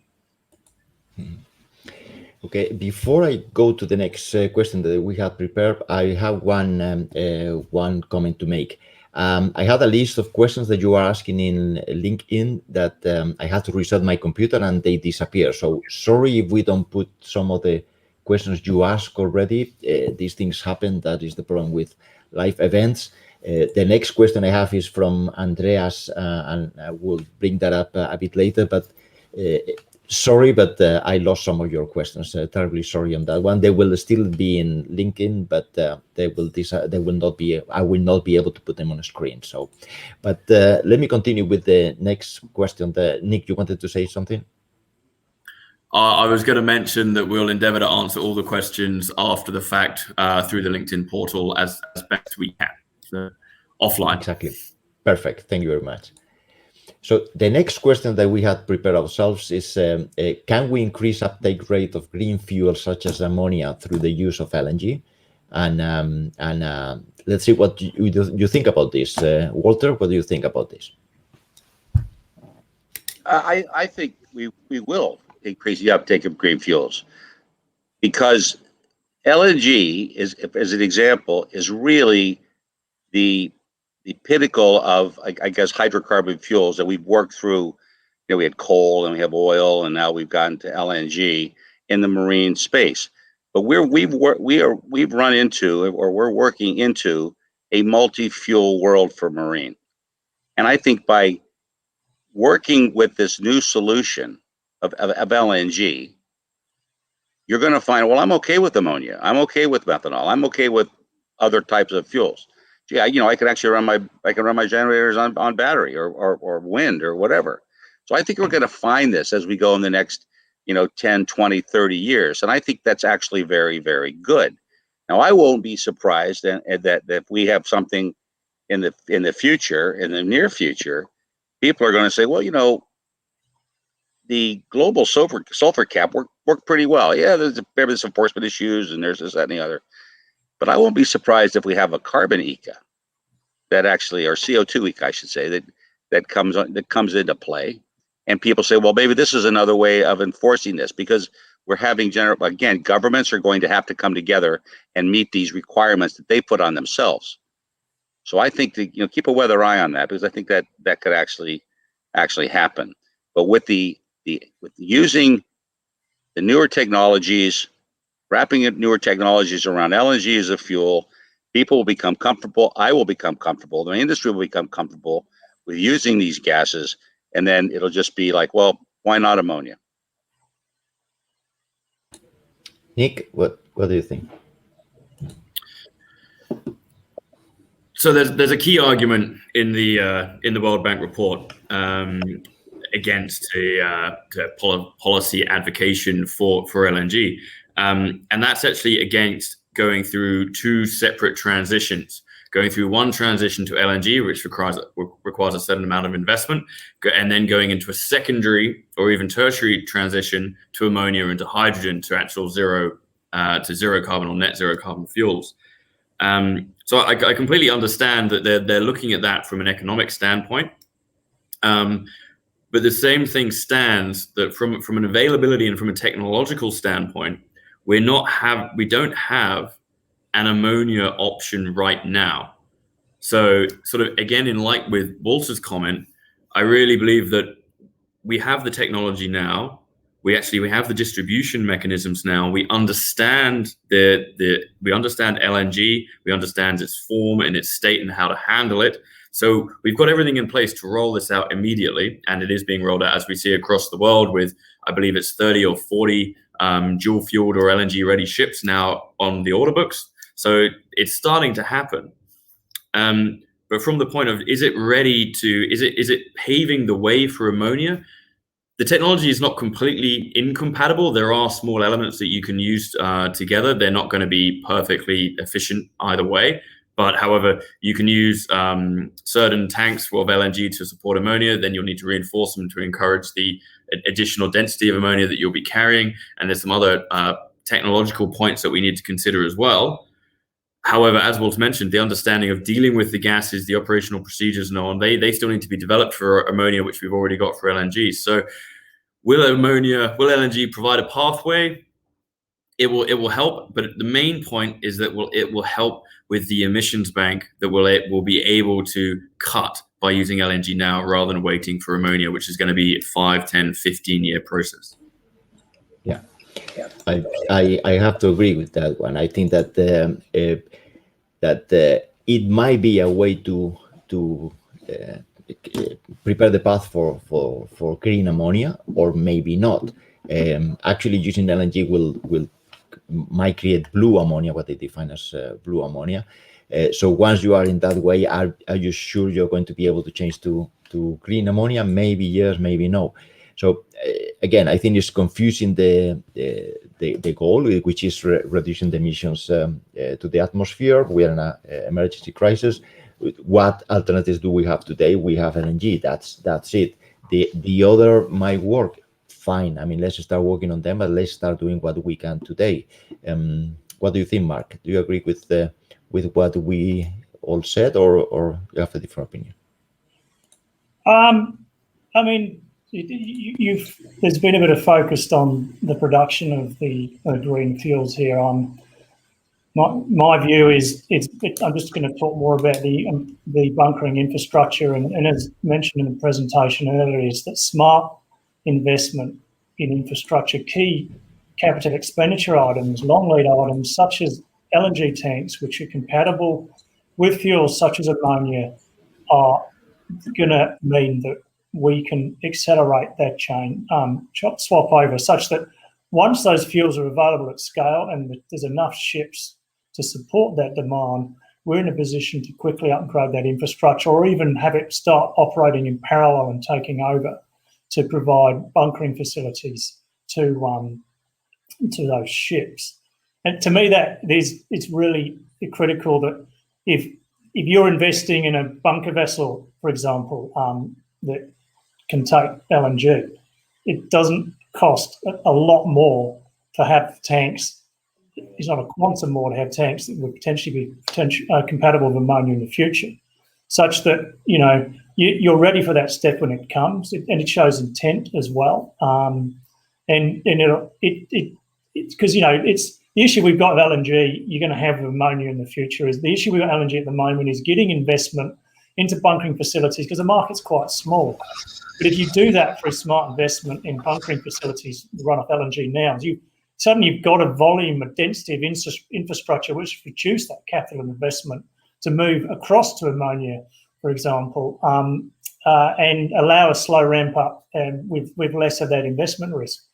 Okay, before I go to the next question that we have prepared, I have one comment to make. I had a list of questions that you are asking in LinkedIn that I had to reset my computer and they disappear. So sorry if we don't put some of the questions you asked already. These things happen. That is the problem with live events. The next question I have is from Andreas, and I will bring that up a bit later, but sorry, but I lost some of your questions. Terribly sorry on that one. They will still be in LinkedIn, but they will not be. I will not be able to put them on a screen. So, but let me continue with the next question. Nick, you wanted to say something? I was going to mention that we'll endeavour to answer all the questions after the fact through the LinkedIn portal as best we can. So, offline. Exactly. Perfect. Thank you very much. So the next question that we had prepared ourselves is, can we increase uptake rate of green fuels such as ammonia through the use of LNG? And let's see what you think about this. Walter, what do you think about this? I think we will increase the uptake of green fuels, because LNG is, as an example, is really the pinnacle of, I guess, hydrocarbon fuels that we've worked through. We had coal and we have oil, and now we've gotten to LNG in the marine space. But we're working into a multi-fuel world for marine, and I think by working with this new solution of LNG, you're going to find, well, I'm okay with ammonia, I'm okay with methanol, I'm okay with other types of fuels. Yeah, I can actually run my generators on battery or wind or whatever. So I think we're going to find this as we go in the next 10, 20, 30 years, and I think that's actually very, very good. Now, I won't be surprised that if we have something in the future, in the near future, people are going to say, well, the global sulfur cap worked pretty well. Yeah, there's enforcement issues and there's this, that, and the other. But I won't be surprised if we have a carbon ECA that actually, or CO2 ECA, I should say, that comes into play, and people say, well, maybe this is another way of enforcing this, because we're having governments are going to have to come together and meet these requirements that they put on themselves. So I think to keep a weather eye on that, because I think that could actually happen. But with using the newer technologies, wrapping up newer technologies around LNG as a fuel, people will become comfortable. I will become comfortable. The industry will become comfortable with using these gases, and then it'll just be like, well, why not ammonia? Nick, what do you think? So there's a key argument in the World Bank report against a policy advocacy for LNG, And that's actually against going through two separate transitions. Going through one transition to LNG, which requires a certain amount of investment, and then going into a secondary or even tertiary transition to ammonia and to hydrogen, to actual zero carbon or net zero carbon fuels. So I completely understand that they're looking at that from an economic standpoint. But the same thing stands that from an availability and from a technological standpoint, we don't have an ammonia option right now. So sort of again, in like with Walter's comment, I really believe that we have the technology now. We have the distribution mechanisms now. We understand we understand LNG. We understand its form and its state and how to handle it. So we've got everything in place to roll this out immediately, and it is being rolled out as we see across the world with, I believe it's 30 or 40 dual fueled or LNG ready ships now on the order books. So it's starting to happen. But from the point of, is it paving the way for ammonia? The technology is not completely incompatible. There are small elements that you can use together. They're not going to be perfectly efficient either way. But however, you can use certain tanks of LNG to support ammonia. Then you'll need to reinforce them to encourage the additional density of ammonia that you'll be carrying. And there's some other technological points that we need to consider as well. However, as Walter mentioned, the understanding of dealing with the gases, the operational procedures and on, they still need to be developed for ammonia, which we've already got for LNG. So will LNG provide a pathway? It will help, but the main point is that it will help with the emissions bank that will be able to cut by using LNG now rather than waiting for ammonia, which is going to be a 5, 10, 15-year process. Yeah. I have to agree with that one. I think that it might be a way to prepare the path for green ammonia, or maybe not. Actually, using LNG might create blue ammonia, what they define as blue ammonia. So once you are in that way, are you sure you're going to be able to change to green ammonia? Maybe yes, maybe no. So again, I think it's confusing the goal, which is reducing the emissions to the atmosphere. We are in an emergency crisis. What alternatives do we have today? We have LNG. That's it. The other might work fine. I mean, let's start working on them, but let's start doing what we can today. What do you think, Mark? Do you agree with what we all said, or you have a different opinion? I mean, there's been a bit of focus on the production of the green fuels here. My view is I'm just going to talk more about the bunkering infrastructure, and as mentioned in the presentation earlier, is that smart investment in infrastructure, key capital expenditure items, long lead items such as LNG tanks, which are compatible with fuels such as ammonia, are going to mean that we can accelerate that chain swap over, such that once those fuels are available at scale and there's enough ships to support that demand, we're in a position to quickly upgrade that infrastructure, or even have it start operating in parallel and taking over to provide bunkering facilities to those ships. And to me, it's really critical that if you're investing in a bunker vessel, for example, that can take LNG, it doesn't cost a lot more to have tanks. It's not a quantum more to have tanks that would potentially be compatible with ammonia in the future, such that you're ready for that step when it comes, and it shows intent as well. And because it's the issue we've got with LNG. You're going to have with ammonia in the future. Is the issue with LNG at the moment is getting investment into bunkering facilities, because the market's quite small. But if you do that through smart investment in bunkering facilities to run off LNG now, suddenly you've got a volume, a density of infrastructure which reduce that capital investment to move across to ammonia, for example, and allow a slow ramp up and with less of that investment risk.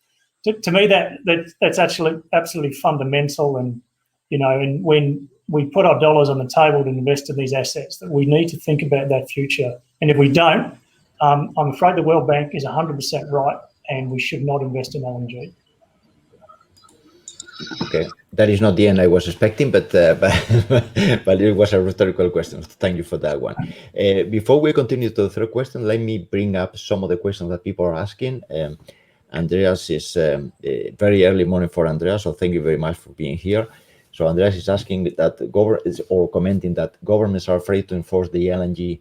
To me, that's actually absolutely fundamental. And and when we put our dollars on the table to invest in these assets, that we need to think about that future. And if we don't, I'm afraid the World Bank is 100% right, and we should not invest in LNG. Okay, that is not the end I was expecting, but it was a rhetorical question. Thank you for that one. Before we continue to the third question, let me bring up some of the questions that people are asking. Andreas is very early morning for Andreas, so thank you very much for being here. So Andreas is asking that commenting that governments are afraid to enforce the LNG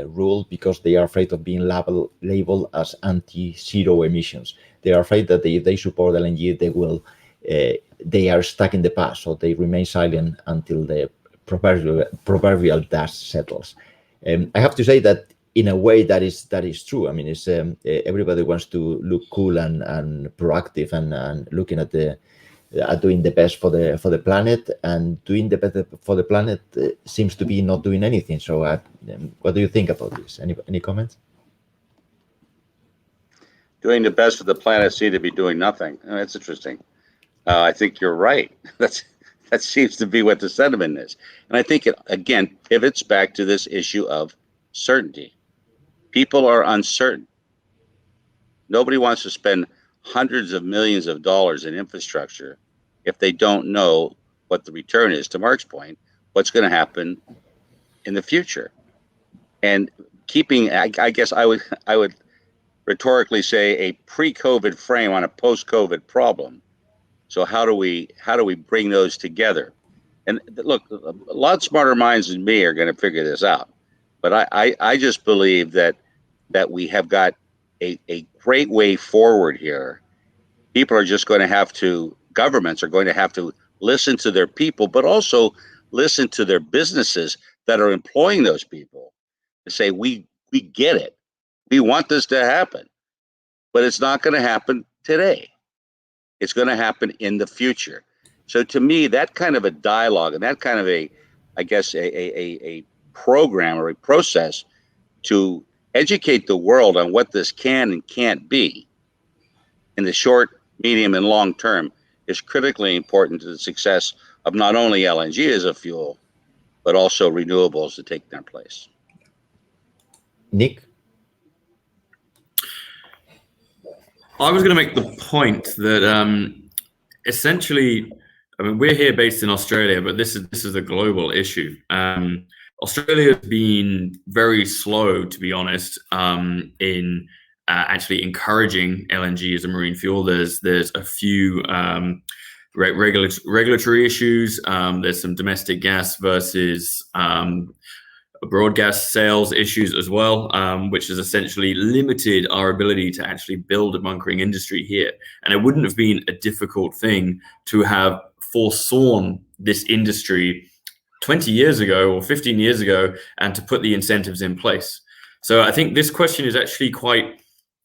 rule because they are afraid of being labeled as anti-zero emissions. They are afraid that if they support LNG, they are stuck in the past, so they remain silent until the proverbial dust settles. I have to say that in a way that is true. I mean, it's everybody wants to look cool and proactive and looking at doing the best for the planet, and doing the better for the planet seems to be not doing anything. So, what do you think about this? Any comments? Doing the best for the planet seems to be doing nothing. That's interesting. I think you're right. That seems to be what the sentiment is, and I think it again pivots back to this issue of certainty. People are uncertain. Nobody wants to spend hundreds of millions of dollars in infrastructure if they don't know what the return is. To Mark's point, what's going to happen in the future, and keeping, I guess I would rhetorically say, a pre-COVID frame on a post-COVID problem. So how do we bring those together? And look, a lot smarter minds than me are going to figure this out. But I just believe that we have got a great way forward here. People are just going to have to, governments are going to have to listen to their people, but also listen to their businesses that are employing those people to say, we get it. We want this to happen, but it's not going to happen today. It's going to happen in the future. So to me, that kind of a dialogue and that kind of a program or a process to educate the world on what this can and can't be in the short, medium, and long term is critically important to the success of not only LNG as a fuel, but also renewables to take their place. Nick? I was going to make the point that essentially, I mean, we're here based in Australia, but this is a global issue. Australia has been very slow, to be honest, in actually encouraging LNG as a marine fuel. There's a few regulatory issues. There's some domestic gas versus broad gas sales issues as well, which has essentially limited our ability to actually build a bunkering industry here. And it wouldn't have been a difficult thing to have foresawn this industry 20 years ago or 15 years ago and to put the incentives in place. So I think this question is actually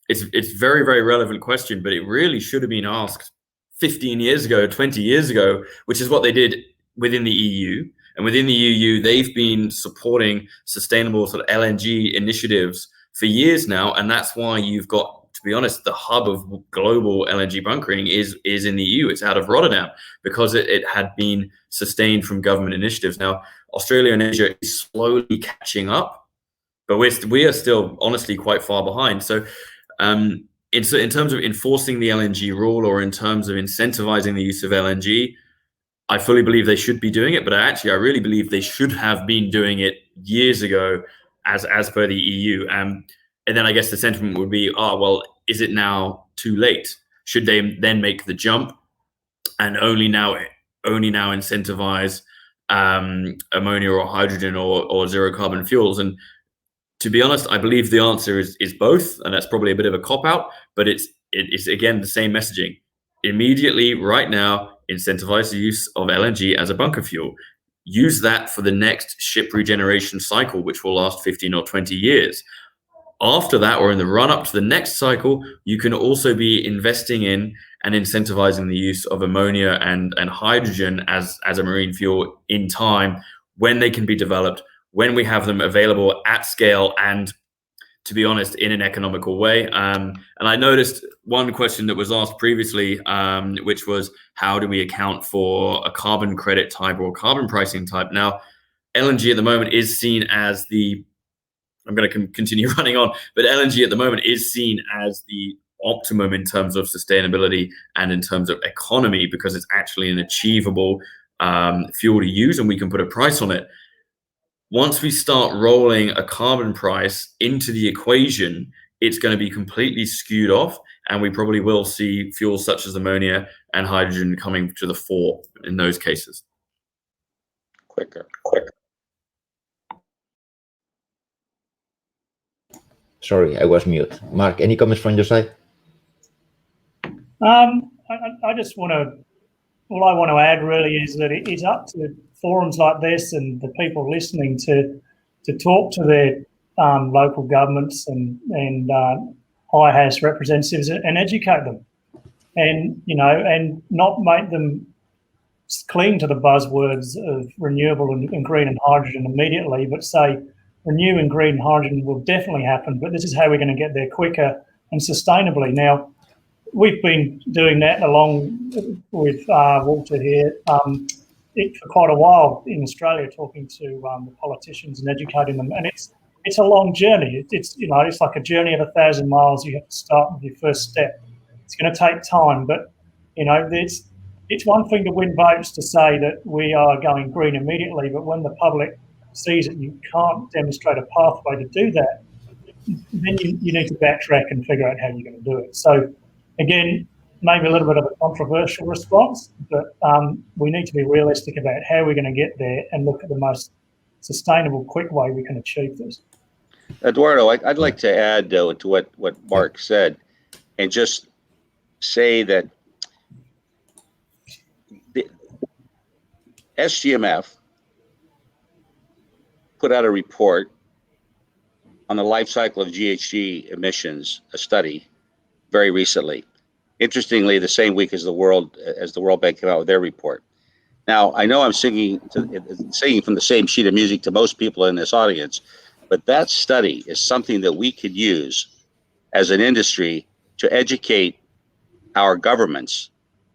it's very, very relevant question, but it really should have been asked 15 years ago, 20 years ago, which is what they did within the EU. And within the EU, they've been supporting sustainable sort of LNG initiatives for years now. And that's why you've got, to be honest, the hub of global LNG bunkering is in the EU. It's out of Rotterdam because it had been sustained from government initiatives. Now, Australia and Asia is slowly catching up, but we are still honestly quite far behind. So in terms of enforcing the LNG rule or in terms of incentivizing the use of LNG, I fully believe they should be doing it, but I really believe they should have been doing it years ago as per the EU. And then I guess the sentiment would be, well, is it now too late? Should they then make the jump and only now incentivize ammonia or hydrogen or zero carbon fuels? And to be honest, I believe the answer is both, and that's probably a bit of a cop-out, but it's again the same messaging. Immediately, right now, incentivize the use of LNG as a bunker fuel. Use that for the next ship regeneration cycle, which will last 15 or 20 years. After that, or in the run-up to the next cycle, you can also be investing in and incentivizing the use of ammonia and hydrogen as a marine fuel in time when they can be developed, when we have them available at scale and, to be honest, in an economical way. And I noticed one question that was asked previously, which was, how do we account for a carbon credit type or carbon pricing type? Now, LNG at the moment is seen as I'm going to continue running on, but LNG at the moment is seen as the optimum in terms of sustainability and in terms of economy, because it's actually an achievable fuel to use and we can put a price on it. Once we start rolling a carbon price into the equation, it's going to be completely skewed off, and we probably will see fuels such as ammonia and hydrogen coming to the fore in those cases. Quicker. Sorry, I was mute. Mark, any comments from your side? I just want to, all I want to add really is that it is up to forums like this and the people listening to talk to their local governments and IHAS representatives and educate them, and and not make them cling to the buzzwords of renewable and green and hydrogen immediately, but say renew and green hydrogen will definitely happen, but this is how we're going to get there quicker and sustainably. Now, we've been doing that along with Walter here for quite a while in Australia, talking to the politicians and educating them, and it's a long journey. It's it's like a journey of 1,000 miles. You have to start with your first step. It's going to take time, but it's one thing to win votes to say that we are going green immediately, but when the public sees it, you can't demonstrate a pathway to do that, then you need to backtrack and figure out how you're going to do it. So again, maybe a little bit of a controversial response, but we need to be realistic about how we're going to get there and look at the most sustainable, quick way we can achieve this. Eduardo, I'd like to add to what Mark said, and just say that the SGMF put out a report on the life cycle of GHG emissions, a study very recently. Interestingly, the same week as the World Bank came out with their report. Now, I know I'm singing from the same sheet of music to most people in this audience, but that study is something that we could use as an industry to educate our governments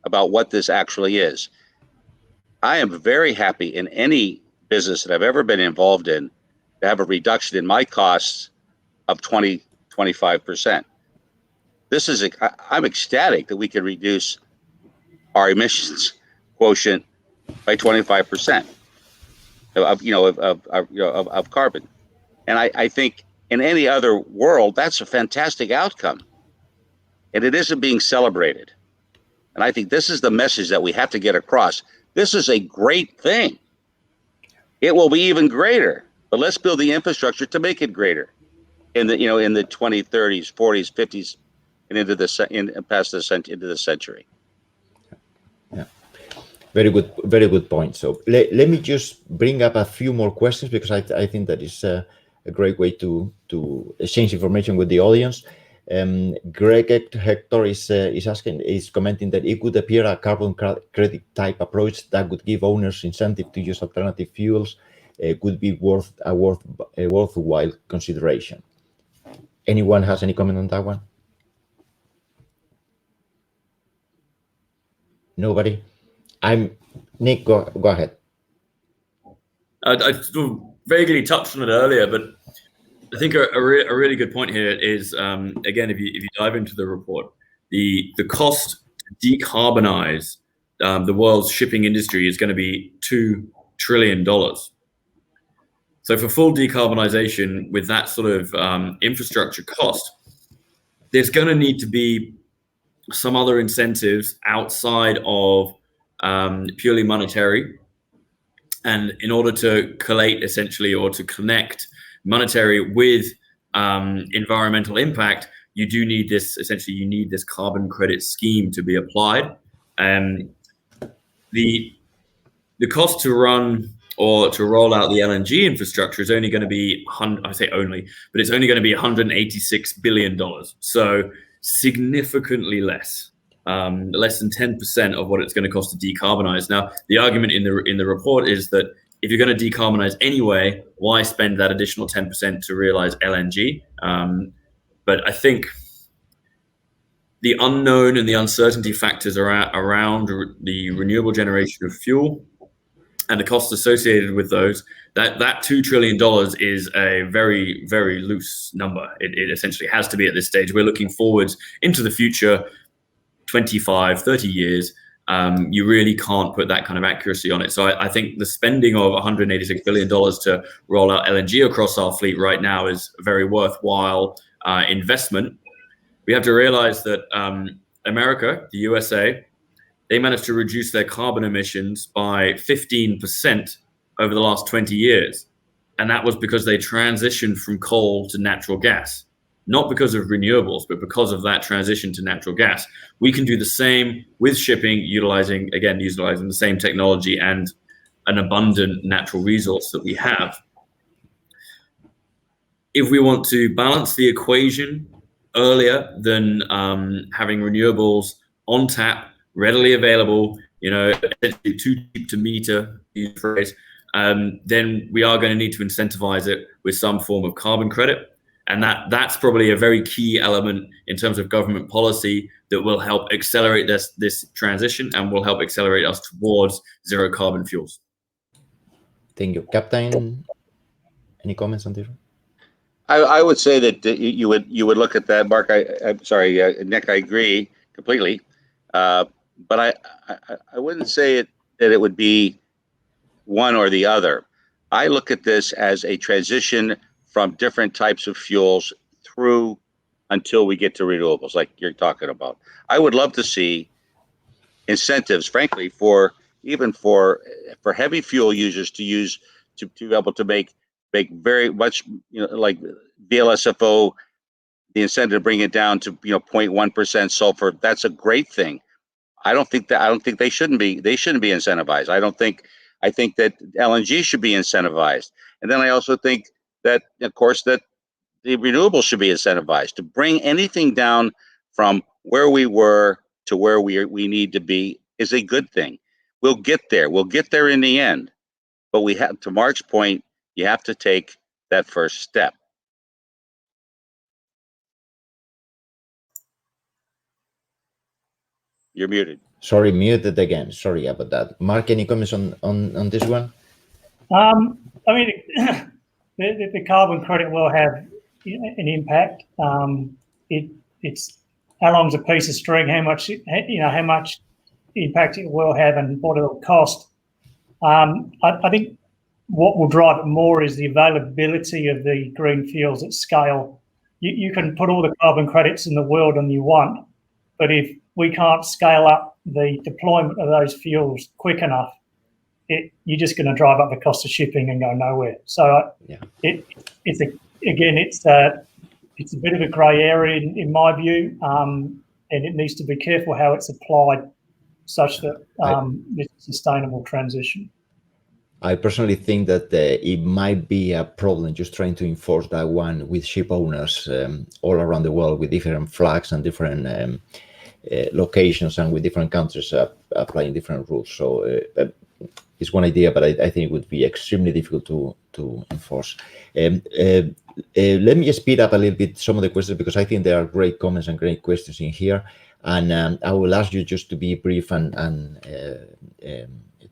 about what this actually is. I am very happy in any business that I've ever been involved in to have a reduction in my costs of 20-25%. I'm ecstatic that we can reduce our emissions quotient by 25% of carbon. And I think in any other world, that's a fantastic outcome. And it isn't being celebrated. And I think this is the message that we have to get across. This is a great thing. It will be even greater, but let's build the infrastructure to make it greater in the 2030s, 40s, 50s, and into the century. Yeah, very good point. So let me just bring up a few more questions, because I think that is a great way to exchange information with the audience. Greg Hector is commenting that it could appear a carbon credit type approach that would give owners incentive to use alternative fuels could be a worthwhile consideration. Anyone has any comment on that one? Nobody? Nick, go ahead. I sort of vaguely touched on it earlier, but I think a really good point here is, again, if you dive into the report, the cost to decarbonize the world's shipping industry is going to be $2 trillion. So for full decarbonization with that sort of infrastructure cost, there's going to need to be some other incentives outside of purely monetary. And in order to collate essentially, or to connect monetary with environmental impact, you do need this, essentially you need this carbon credit scheme to be applied. The cost to run or to roll out the LNG infrastructure is only going to be, I say only, but it's only going to be $186 billion. So significantly less than 10% of what it's going to cost to decarbonize. Now, the argument in the report is that if you're going to decarbonize anyway, why spend that additional 10% to realize LNG? But I think the unknown and the uncertainty factors around the renewable generation of fuel and the costs associated with those, that $2 trillion is a very, very loose number. It essentially has to be at this stage. We're looking forwards into the future, 25, 30 years. You really can't put that kind of accuracy on it. So I think the spending of $186 billion to roll out LNG across our fleet right now is a very worthwhile investment. We have to realize that America, the USA, they managed to reduce their carbon emissions by 15% over the last 20 years. And that was because they transitioned from coal to natural gas, not because of renewables, but because of that transition to natural gas. We can do the same with shipping, utilizing the same technology and an abundant natural resource that we have. If we want to balance the equation earlier than having renewables on tap, readily available, essentially too cheap to meter, use phrase, then we are going to need to incentivize it with some form of carbon credit. And that's probably a very key element in terms of government policy that will help accelerate this transition and will help accelerate us towards zero carbon fuels. Thank you. Captain, any comments on this? I would say that you would look at that, Mark. I'm sorry, Nick. I agree completely, but I wouldn't say that it would be one or the other. I look at this as a transition from different types of fuels through until we get to renewables, like you're talking about. I would love to see incentives, frankly, for heavy fuel users to be able to make very much, like VLSFO, the incentive to bring it down to 0.1% sulfur. That's a great thing. I don't think they shouldn't be incentivized. I think that LNG should be incentivized. And then I also think that, of course, that the renewables should be incentivized. To bring anything down from where we were to where we need to be is a good thing. We'll get there. We'll get there in the end. But we have, to Mark's point, you have to take that first step. You're muted. Sorry, muted again. Sorry about that. Mark, any comments on this one? I mean, the carbon credit will have an impact. It's how long's a piece of string, how much impact it will have, and what it'll cost. I think what will drive it more is the availability of the green fuels at scale. You can put all the carbon credits in the world and you want, but if we can't scale up the deployment of those fuels quick enough, you're just going to drive up the cost of shipping and go nowhere. So it's a bit of a grey area in my view, and it needs to be careful how it's applied such that it's a sustainable transition. I personally think that it might be a problem just trying to enforce that one with ship owners all around the world with different flags and different locations and with different countries applying different rules. So it's one idea, but I think it would be extremely difficult to enforce. Let me speed up a little bit some of the questions because I think there are great comments and great questions in here. And I will ask you just to be brief and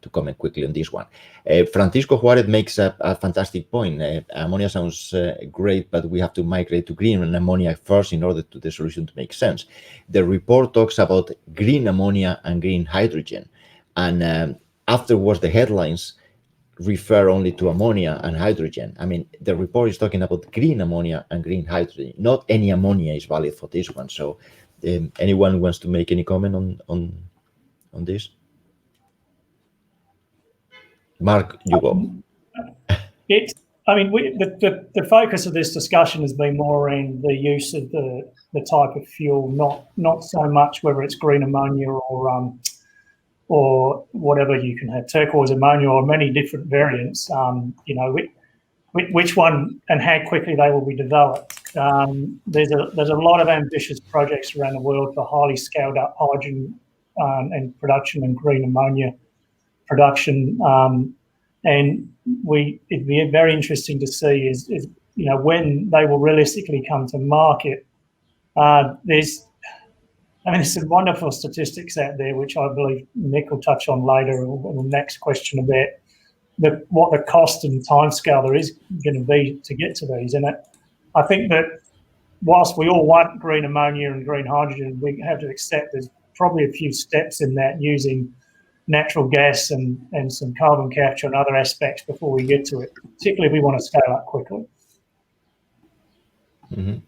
to comment quickly on this one. Francisco Juarez makes a fantastic point. Ammonia sounds great, but we have to migrate to green ammonia first in order to the solution to make sense. The report talks about green ammonia and green hydrogen. And afterwards, the headlines refer only to ammonia and hydrogen. I mean, the report is talking about green ammonia and green hydrogen. Not any ammonia is valid for this one. So anyone wants to make any comment on this? Mark, you go. The focus of this discussion has been more around the use of the type of fuel, not so much whether it's green ammonia or whatever. You can have turquoise ammonia or many different variants. Which one and how quickly they will be developed. There's a lot of ambitious projects around the world for highly scaled up hydrogen and production and green ammonia production, and it'd be very interesting to see is when they will realistically come to market. There's some wonderful statistics out there which I believe Nick will touch on later in the next question about what the cost and timescale there is going to be to get to these. And I think that whilst we all want green ammonia and green hydrogen, we have to accept there's probably a few steps in that using natural gas and some carbon capture and other aspects before we get to it, particularly if we want to scale up quickly. Mm-hmm.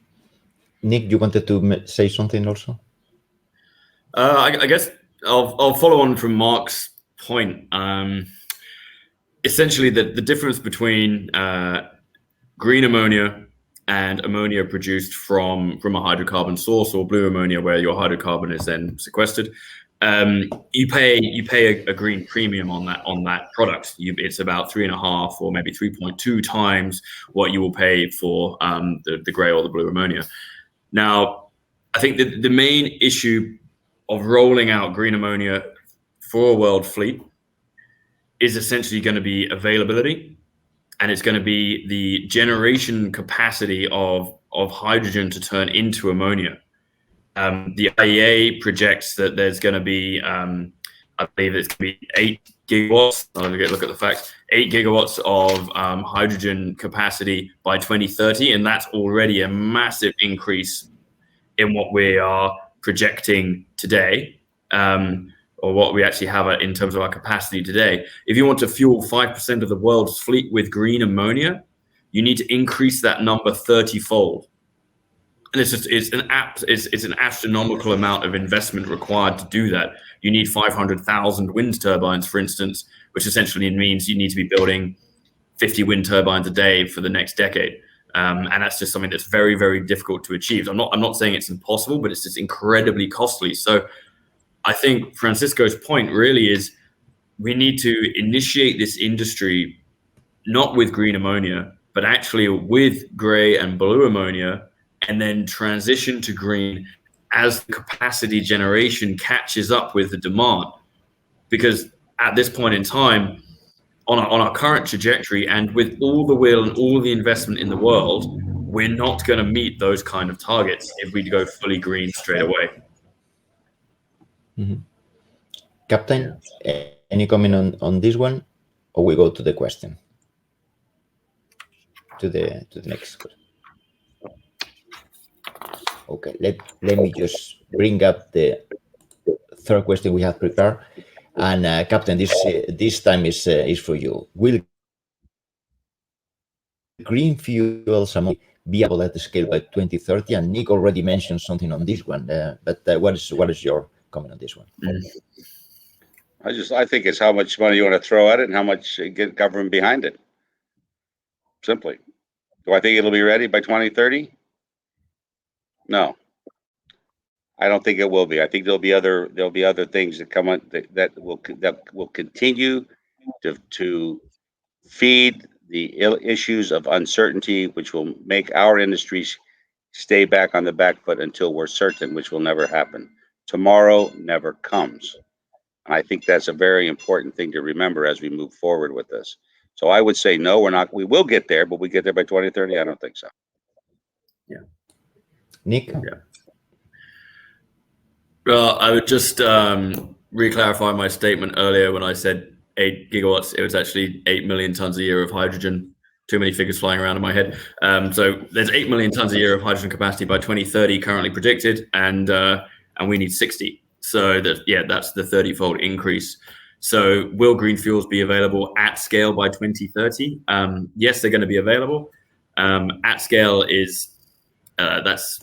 Nick, you wanted to say something also? I guess I'll follow on from Mark's point. Essentially, the difference between green ammonia and ammonia produced from a hydrocarbon source, or blue ammonia, where your hydrocarbon is then sequestered, you pay a green premium on that product. It's about 3.5 or maybe 3.2 times what you will pay for the grey or the blue ammonia. Now, I think that the main issue of rolling out green ammonia for a world fleet is essentially going to be availability, and it's going to be the generation capacity of hydrogen to turn into ammonia. The IEA projects that there's going to be, I believe it's going to be 8 gigawatts. I'll look at the facts. 8 gigawatts of hydrogen capacity by 2030, and that's already a massive increase in what we are projecting today, or what we actually have in terms of our capacity today. If you want to fuel 5% of the world's fleet with green ammonia, you need to increase that number 30-fold. And it's an astronomical amount of investment required to do that. You need 500,000 wind turbines, for instance, which essentially means you need to be building 50 wind turbines a day for the next decade. And that's just something that's very, very difficult to achieve. I'm not saying it's impossible, but it's just incredibly costly. So I think Francisco's point really is we need to initiate this industry not with green ammonia, but actually with grey and blue ammonia, and then transition to green as the capacity generation catches up with the demand. Because at this point in time, on our current trajectory, and with all the will and all the investment in the world, we're not going to meet those kind of targets if we go fully green straight away. Mm-hmm. Captain, any comment on this one, or we go to the question? To the next question. Okay, let me just bring up the third question we have prepared. And Captain, this time is for you. Will green fuels be able at the scale by 2030? And Nick already mentioned something on this one, but what is your comment on this one? I think it's how much money you want to throw at it and how much get government behind it. Simply. Do I think it'll be ready by 2030? No. I don't think it will be. I think there'll be other things that come on that will continue to feed the issues of uncertainty, which will make our industries stay back on the back foot until we're certain, which will never happen. Tomorrow never comes. And I think that's a very important thing to remember as we move forward with this. So I would say no, we're not. We will get there, but we get there by 2030. I don't think so. Yeah. Nick? Yeah. Well, I would just re-clarify my statement earlier when I said 8 gigawatts. It was actually 8 million tons a year of hydrogen. Too many figures flying around in my head. So there's 8 million tons a year of hydrogen capacity by 2030 currently predicted, and we need 60. So that's the 30-fold increase. So will green fuels be available at scale by 2030? Yes, they're going to be available. At scale is that's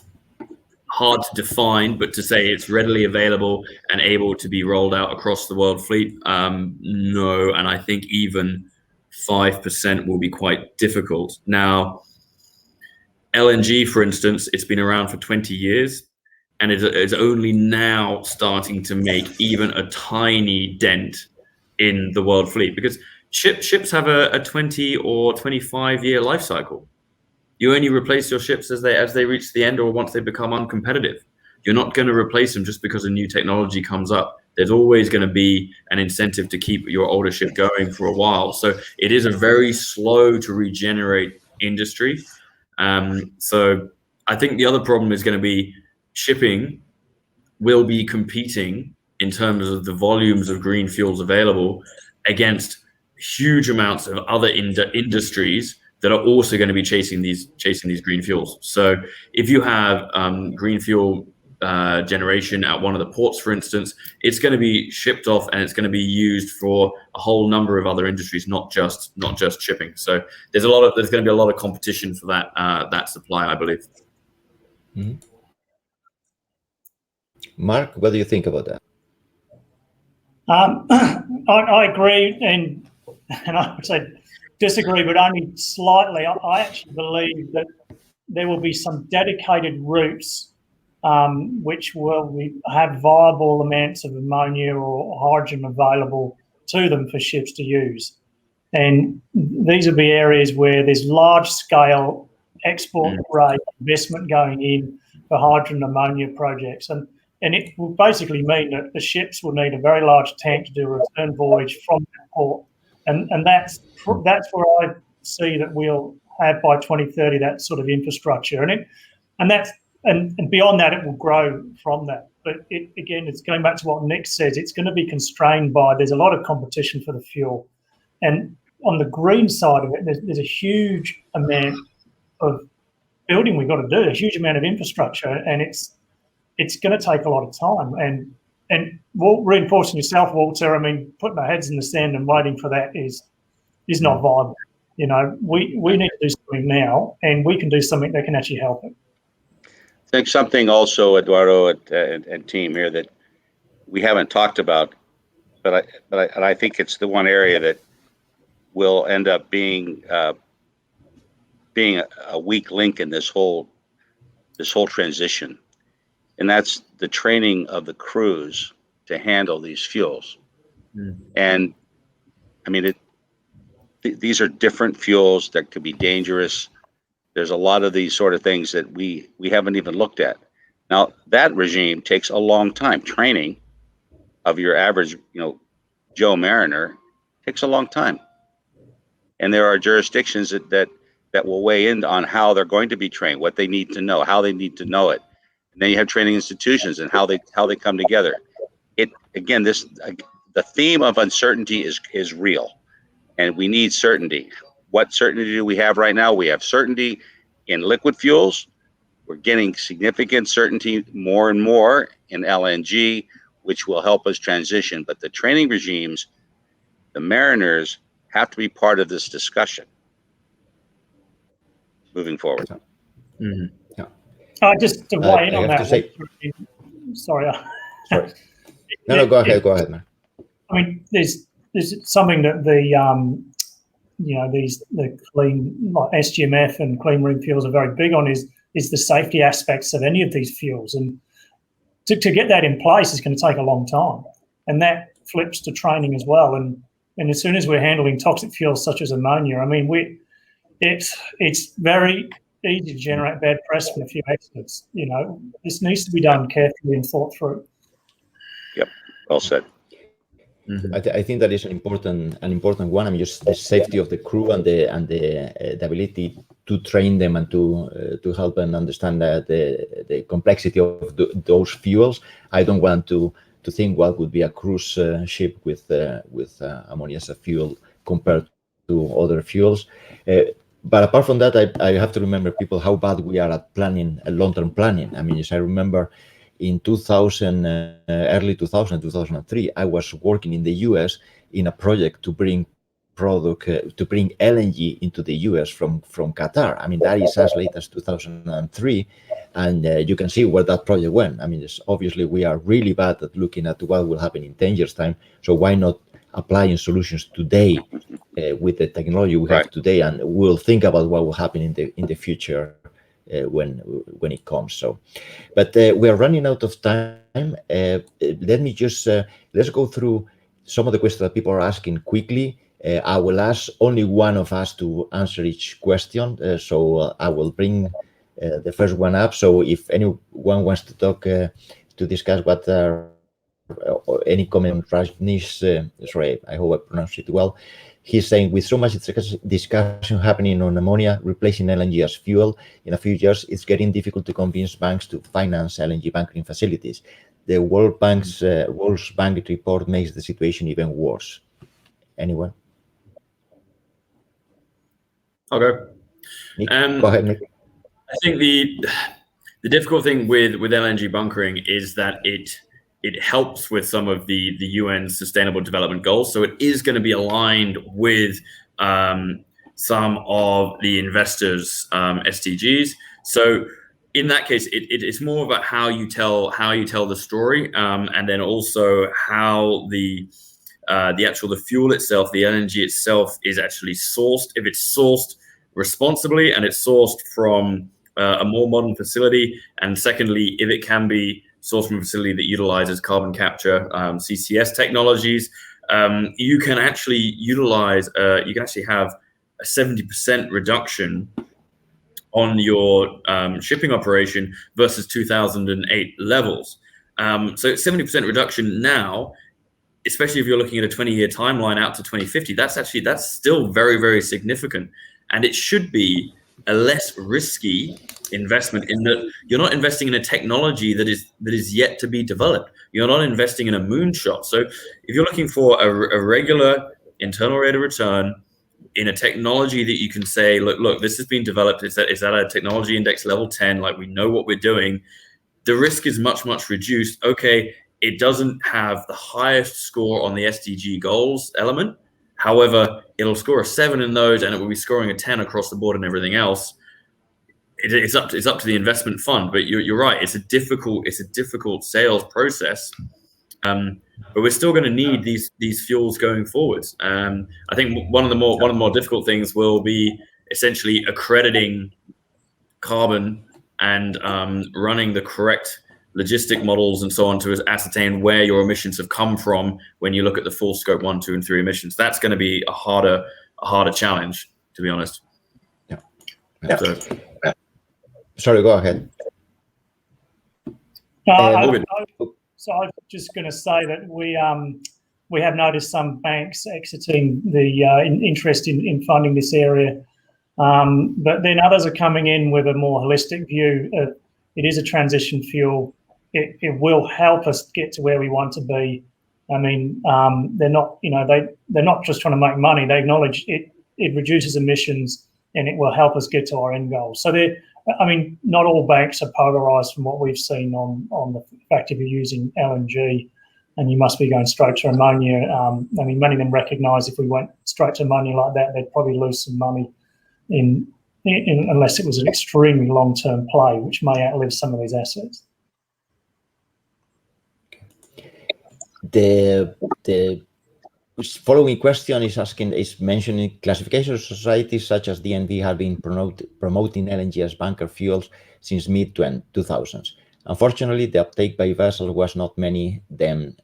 hard to define, but to say it's readily available and able to be rolled out across the world fleet, no. And I think even 5% will be quite difficult. Now, LNG, for instance, it's been around for 20 years, and it's only now starting to make even a tiny dent in the world fleet, because ships have a 20 or 25-year life cycle. You only replace your ships as they reach the end or once they become uncompetitive. You're not going to replace them just because a new technology comes up. There's always going to be an incentive to keep your older ship going for a while. So it is a very slow to regenerate industry. So I think the other problem is going to be shipping will be competing in terms of the volumes of green fuels available against huge amounts of other industries that are also going to be chasing these green fuels. So if you have green fuel generation at one of the ports, for instance, it's going to be shipped off and it's going to be used for a whole number of other industries, not just shipping. So there's going to be a lot of competition for that supply, I believe. Mm-hmm. Mark, what do you think about that? I agree, and I would say disagree, but only slightly. I actually believe that there will be some dedicated routes which will have viable amounts of ammonia or hydrogen available to them for ships to use. And these will be areas where there's large-scale export rate investment going in for hydrogen and ammonia projects. And it will basically mean that the ships will need a very large tank to do a return voyage from that port. And that's where I see that we'll have by 2030 that sort of infrastructure. And beyond that, it will grow from that. But again, it's going back to what Nick says. It's going to be constrained by, there's a lot of competition for the fuel. And on the green side of it, there's a huge amount of building we've got to do, a huge amount of infrastructure, and it's going to take a lot of time. And reinforcing yourself, Walter, I mean, putting our heads in the sand and waiting for that is not viable. You know, we need to do something now, and we can do something that can actually help it. I think something also, Eduardo and team here, that we haven't talked about, but I think it's the one area that will end up being a weak link in this whole transition, and that's the training of the crews to handle these fuels. And I mean, these are different fuels that could be dangerous. There's a lot of these sort of things that we haven't even looked at. Now, that regime takes a long time. Training of your average, Joe Mariner takes a long time. And there are jurisdictions that will weigh in on how they're going to be trained, what they need to know, how they need to know it. And then you have training institutions and how they come together. The theme of uncertainty is real, and we need certainty. What certainty do we have right now? We have certainty in liquid fuels. We're getting significant certainty more and more in LNG, which will help us transition. But the training regimes, the mariners, have to be part of this discussion moving forward. Mm-hmm. Yeah. Just to weigh in on that. Sorry. No, go ahead, man. I mean, there's something that the clean, like SGMF and clean marine fuels are very big on is the safety aspects of any of these fuels. And to get that in place is going to take a long time. And that flips to training as well. And as soon as we're handling toxic fuels such as ammonia, I mean, it's very easy to generate bad press from a few experts. This needs to be done carefully and thought through. Yep, well said. Mm-hmm. I think that is an important one. I mean, just the safety of the crew and the ability to train them and to help them understand the complexity of those fuels. I don't want to think what would be a cruise ship with ammonia as a fuel compared to other fuels. But apart from that, I have to remember people how bad we are at planning, long-term planning. I mean, as I remember, in 2000, early 2003, I was working in the US in a project to bring LNG into the US from Qatar. I mean, that is as late as 2003, and you can see where that project went. I mean, obviously we are really bad at looking at what will happen in 10 years' time. So why not applying solutions today with the technology we have today, and we'll think about what will happen in the future. When it comes. So, but we are running out of time. Let me just let's go through some of the questions that people are asking quickly. I will ask only one of us to answer each question. So I will bring the first one up. So if anyone wants to talk to discuss what any comment on Rajneesh, sorry, I hope I pronounced it well. He's saying, with so much discussion happening on ammonia replacing LNG as fuel in a few years, it's getting difficult to convince banks to finance LNG bunkering facilities. The World Bank report makes the situation even worse. Anyone? Okay. Nick, go ahead, Nick. I think the difficult thing with LNG bunkering is that it helps with some of the UN Sustainable Development Goals. So it is going to be aligned with some of the investors' SDGs. So in that case, it's more about how you tell the story, and then also how the fuel itself, the LNG itself, is actually sourced. If it's sourced responsibly and it's sourced from a more modern facility, and secondly, if it can be sourced from a facility that utilizes carbon capture, CCS technologies, you can actually utilize. You can actually have a 70% reduction on your shipping operation versus 2008 levels. So 70% reduction now, especially if you're looking at a 20-year timeline out to 2050, that's still very, very significant. And it should be a less risky investment in that you're not investing in a technology that is yet to be developed. You're not investing in a moonshot. So if you're looking for a regular internal rate of return in a technology that you can say, look, this has been developed, it's at a technology index level 10, like we know what we're doing, the risk is much, much reduced. Okay, it doesn't have the highest score on the SDG goals element. However, it'll score a 7 in those, and it will be scoring a 10 across the board and everything else. It's up to the investment fund. But you're right. It's a difficult sales process. But we're still going to need these fuels going forwards. I think one of the more difficult things will be essentially accrediting carbon and running the correct logistic models and so on to ascertain where your emissions have come from when you look at the full scope 1, 2, and 3 emissions. That's going to be a harder challenge, to be honest. Yeah. Sorry, go ahead. So I'm just going to say that we have noticed some banks exiting the interest in funding this area, but then others are coming in with a more holistic view. It is a transition fuel. It will help us get to where we want to be. I mean, they're not just trying to make money. They acknowledge it reduces emissions and it will help us get to our end goals. So not all banks are polarized from what we've seen on the fact if you're using LNG and you must be going straight to ammonia. Many of them recognise if we went straight to ammonia like that, they'd probably lose some money unless it was an extremely long-term play, which may outlive some of these assets. The following question is mentioning classification societies such as DNV have been promoting LNG as bunker fuels since mid-2000s. Unfortunately, the uptake by vessels was not many them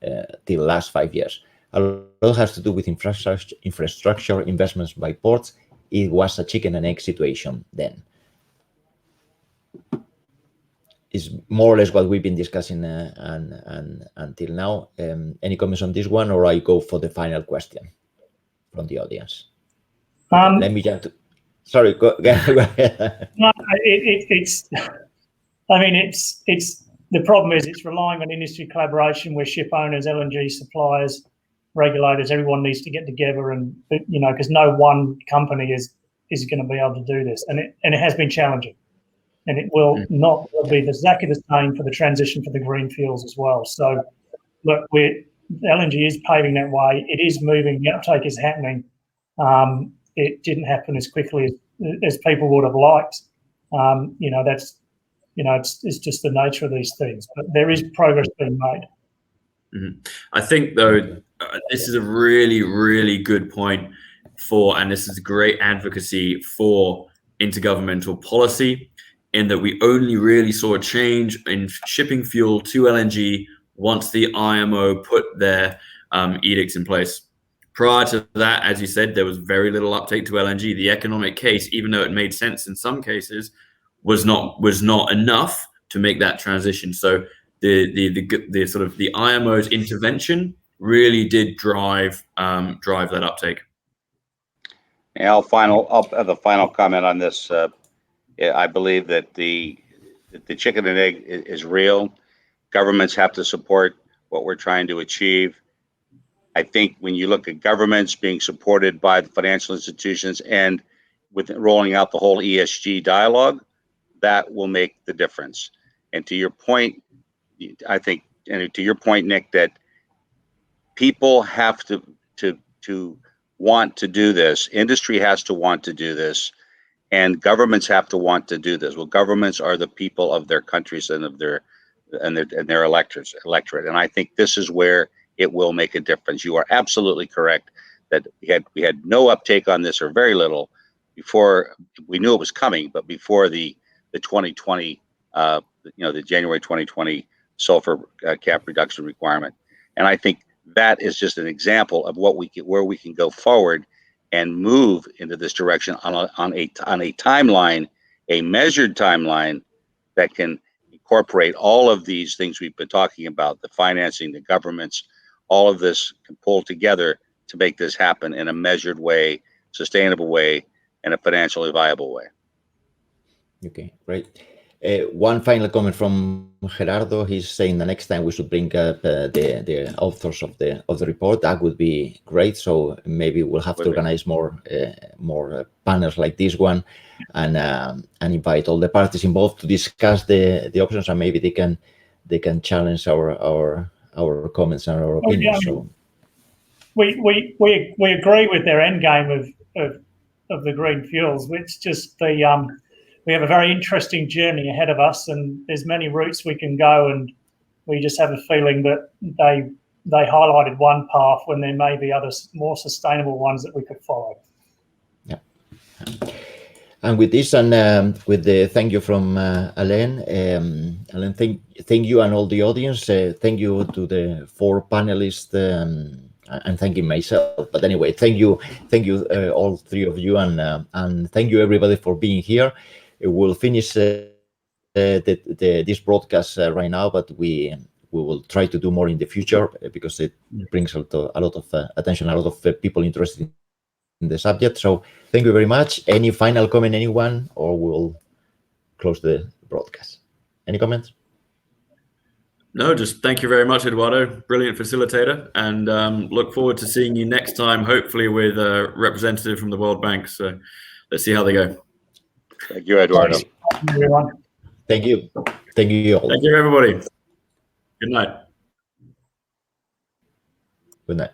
till last 5 years. A lot has to do with infrastructure investments by ports. It was a chicken and egg situation then. Is more or less what we've been discussing until now. Any comments on this one, or I go for the final question from the audience? Let me jump to. Sorry, go ahead. No, it's the problem is it's relying on industry collaboration where ship owners, LNG suppliers, regulators, everyone needs to get together and because no one company is going to be able to do this, and it has been challenging. And it will not be exactly the same for the transition for the green fuels as well. So, look, LNG is paving that way. It is moving. The uptake is happening. It didn't happen as quickly as people would have liked. It's just the nature of these things. But there is progress being made. Mm-hmm. I think, though, this is a really, really good point and this is great advocacy for intergovernmental policy, in that we only really saw a change in shipping fuel to LNG once the IMO put their edicts in place. Prior to that, as you said, there was very little uptake to LNG. The economic case, even though it made sense in some cases, was not enough to make that transition. So the sort of the IMO's intervention really did drive that uptake. Yeah, I'll have the final comment on this. I believe that the chicken and egg is real. Governments have to support what we're trying to achieve. I think when you look at governments being supported by the financial institutions and with rolling out the whole ESG dialogue, that will make the difference. And to your point, I think, and to your point, Nick, that people have to want to do this. Industry has to want to do this, and governments have to want to do this. Well, governments are the people of their countries and of their electorate. And I think this is where it will make a difference. You are absolutely correct that we had no uptake on this, or very little, before we knew it was coming, but before the 2020, the January 2020 sulfur cap reduction requirement. And I think that is just an example of where we can go forward and move into this direction on a timeline, a measured timeline that can incorporate all of these things we've been talking about, the financing, the governments, all of this can pull together to make this happen in a measured way, sustainable way, and a financially viable way. Okay, great. One final comment from Gerardo. He's saying the next time we should bring up the authors of the report. That would be great. So maybe we'll have to organize more panels like this one, and invite all the parties involved to discuss the options, and maybe they can challenge our comments and our opinions. So we agree with their end game of the green fuels. It's just we have a very interesting journey ahead of us, and there's many routes we can go, and we just have a feeling that they highlighted one path when there may be other more sustainable ones that we could follow. Yeah. And with this, and with the thank you from Alain, thank you and all the audience. Thank you to the 4 panelists, and thanking myself. But anyway, thank you all 3 of you, and thank you everybody for being here. We'll finish this broadcast right now, but we will try to do more in the future, because it brings a lot of attention, a lot of people interested in the subject. So thank you very much. Any final comment, anyone, or we'll close the broadcast? Any comments? No, just thank you very much, Eduardo. Brilliant facilitator, and look forward to seeing you next time, hopefully with a representative from the World Bank. So let's see how they go. Thank you, Eduardo. Thanks, everyone. Thank you. Thank you all. Thank you, everybody. Good night. Good night.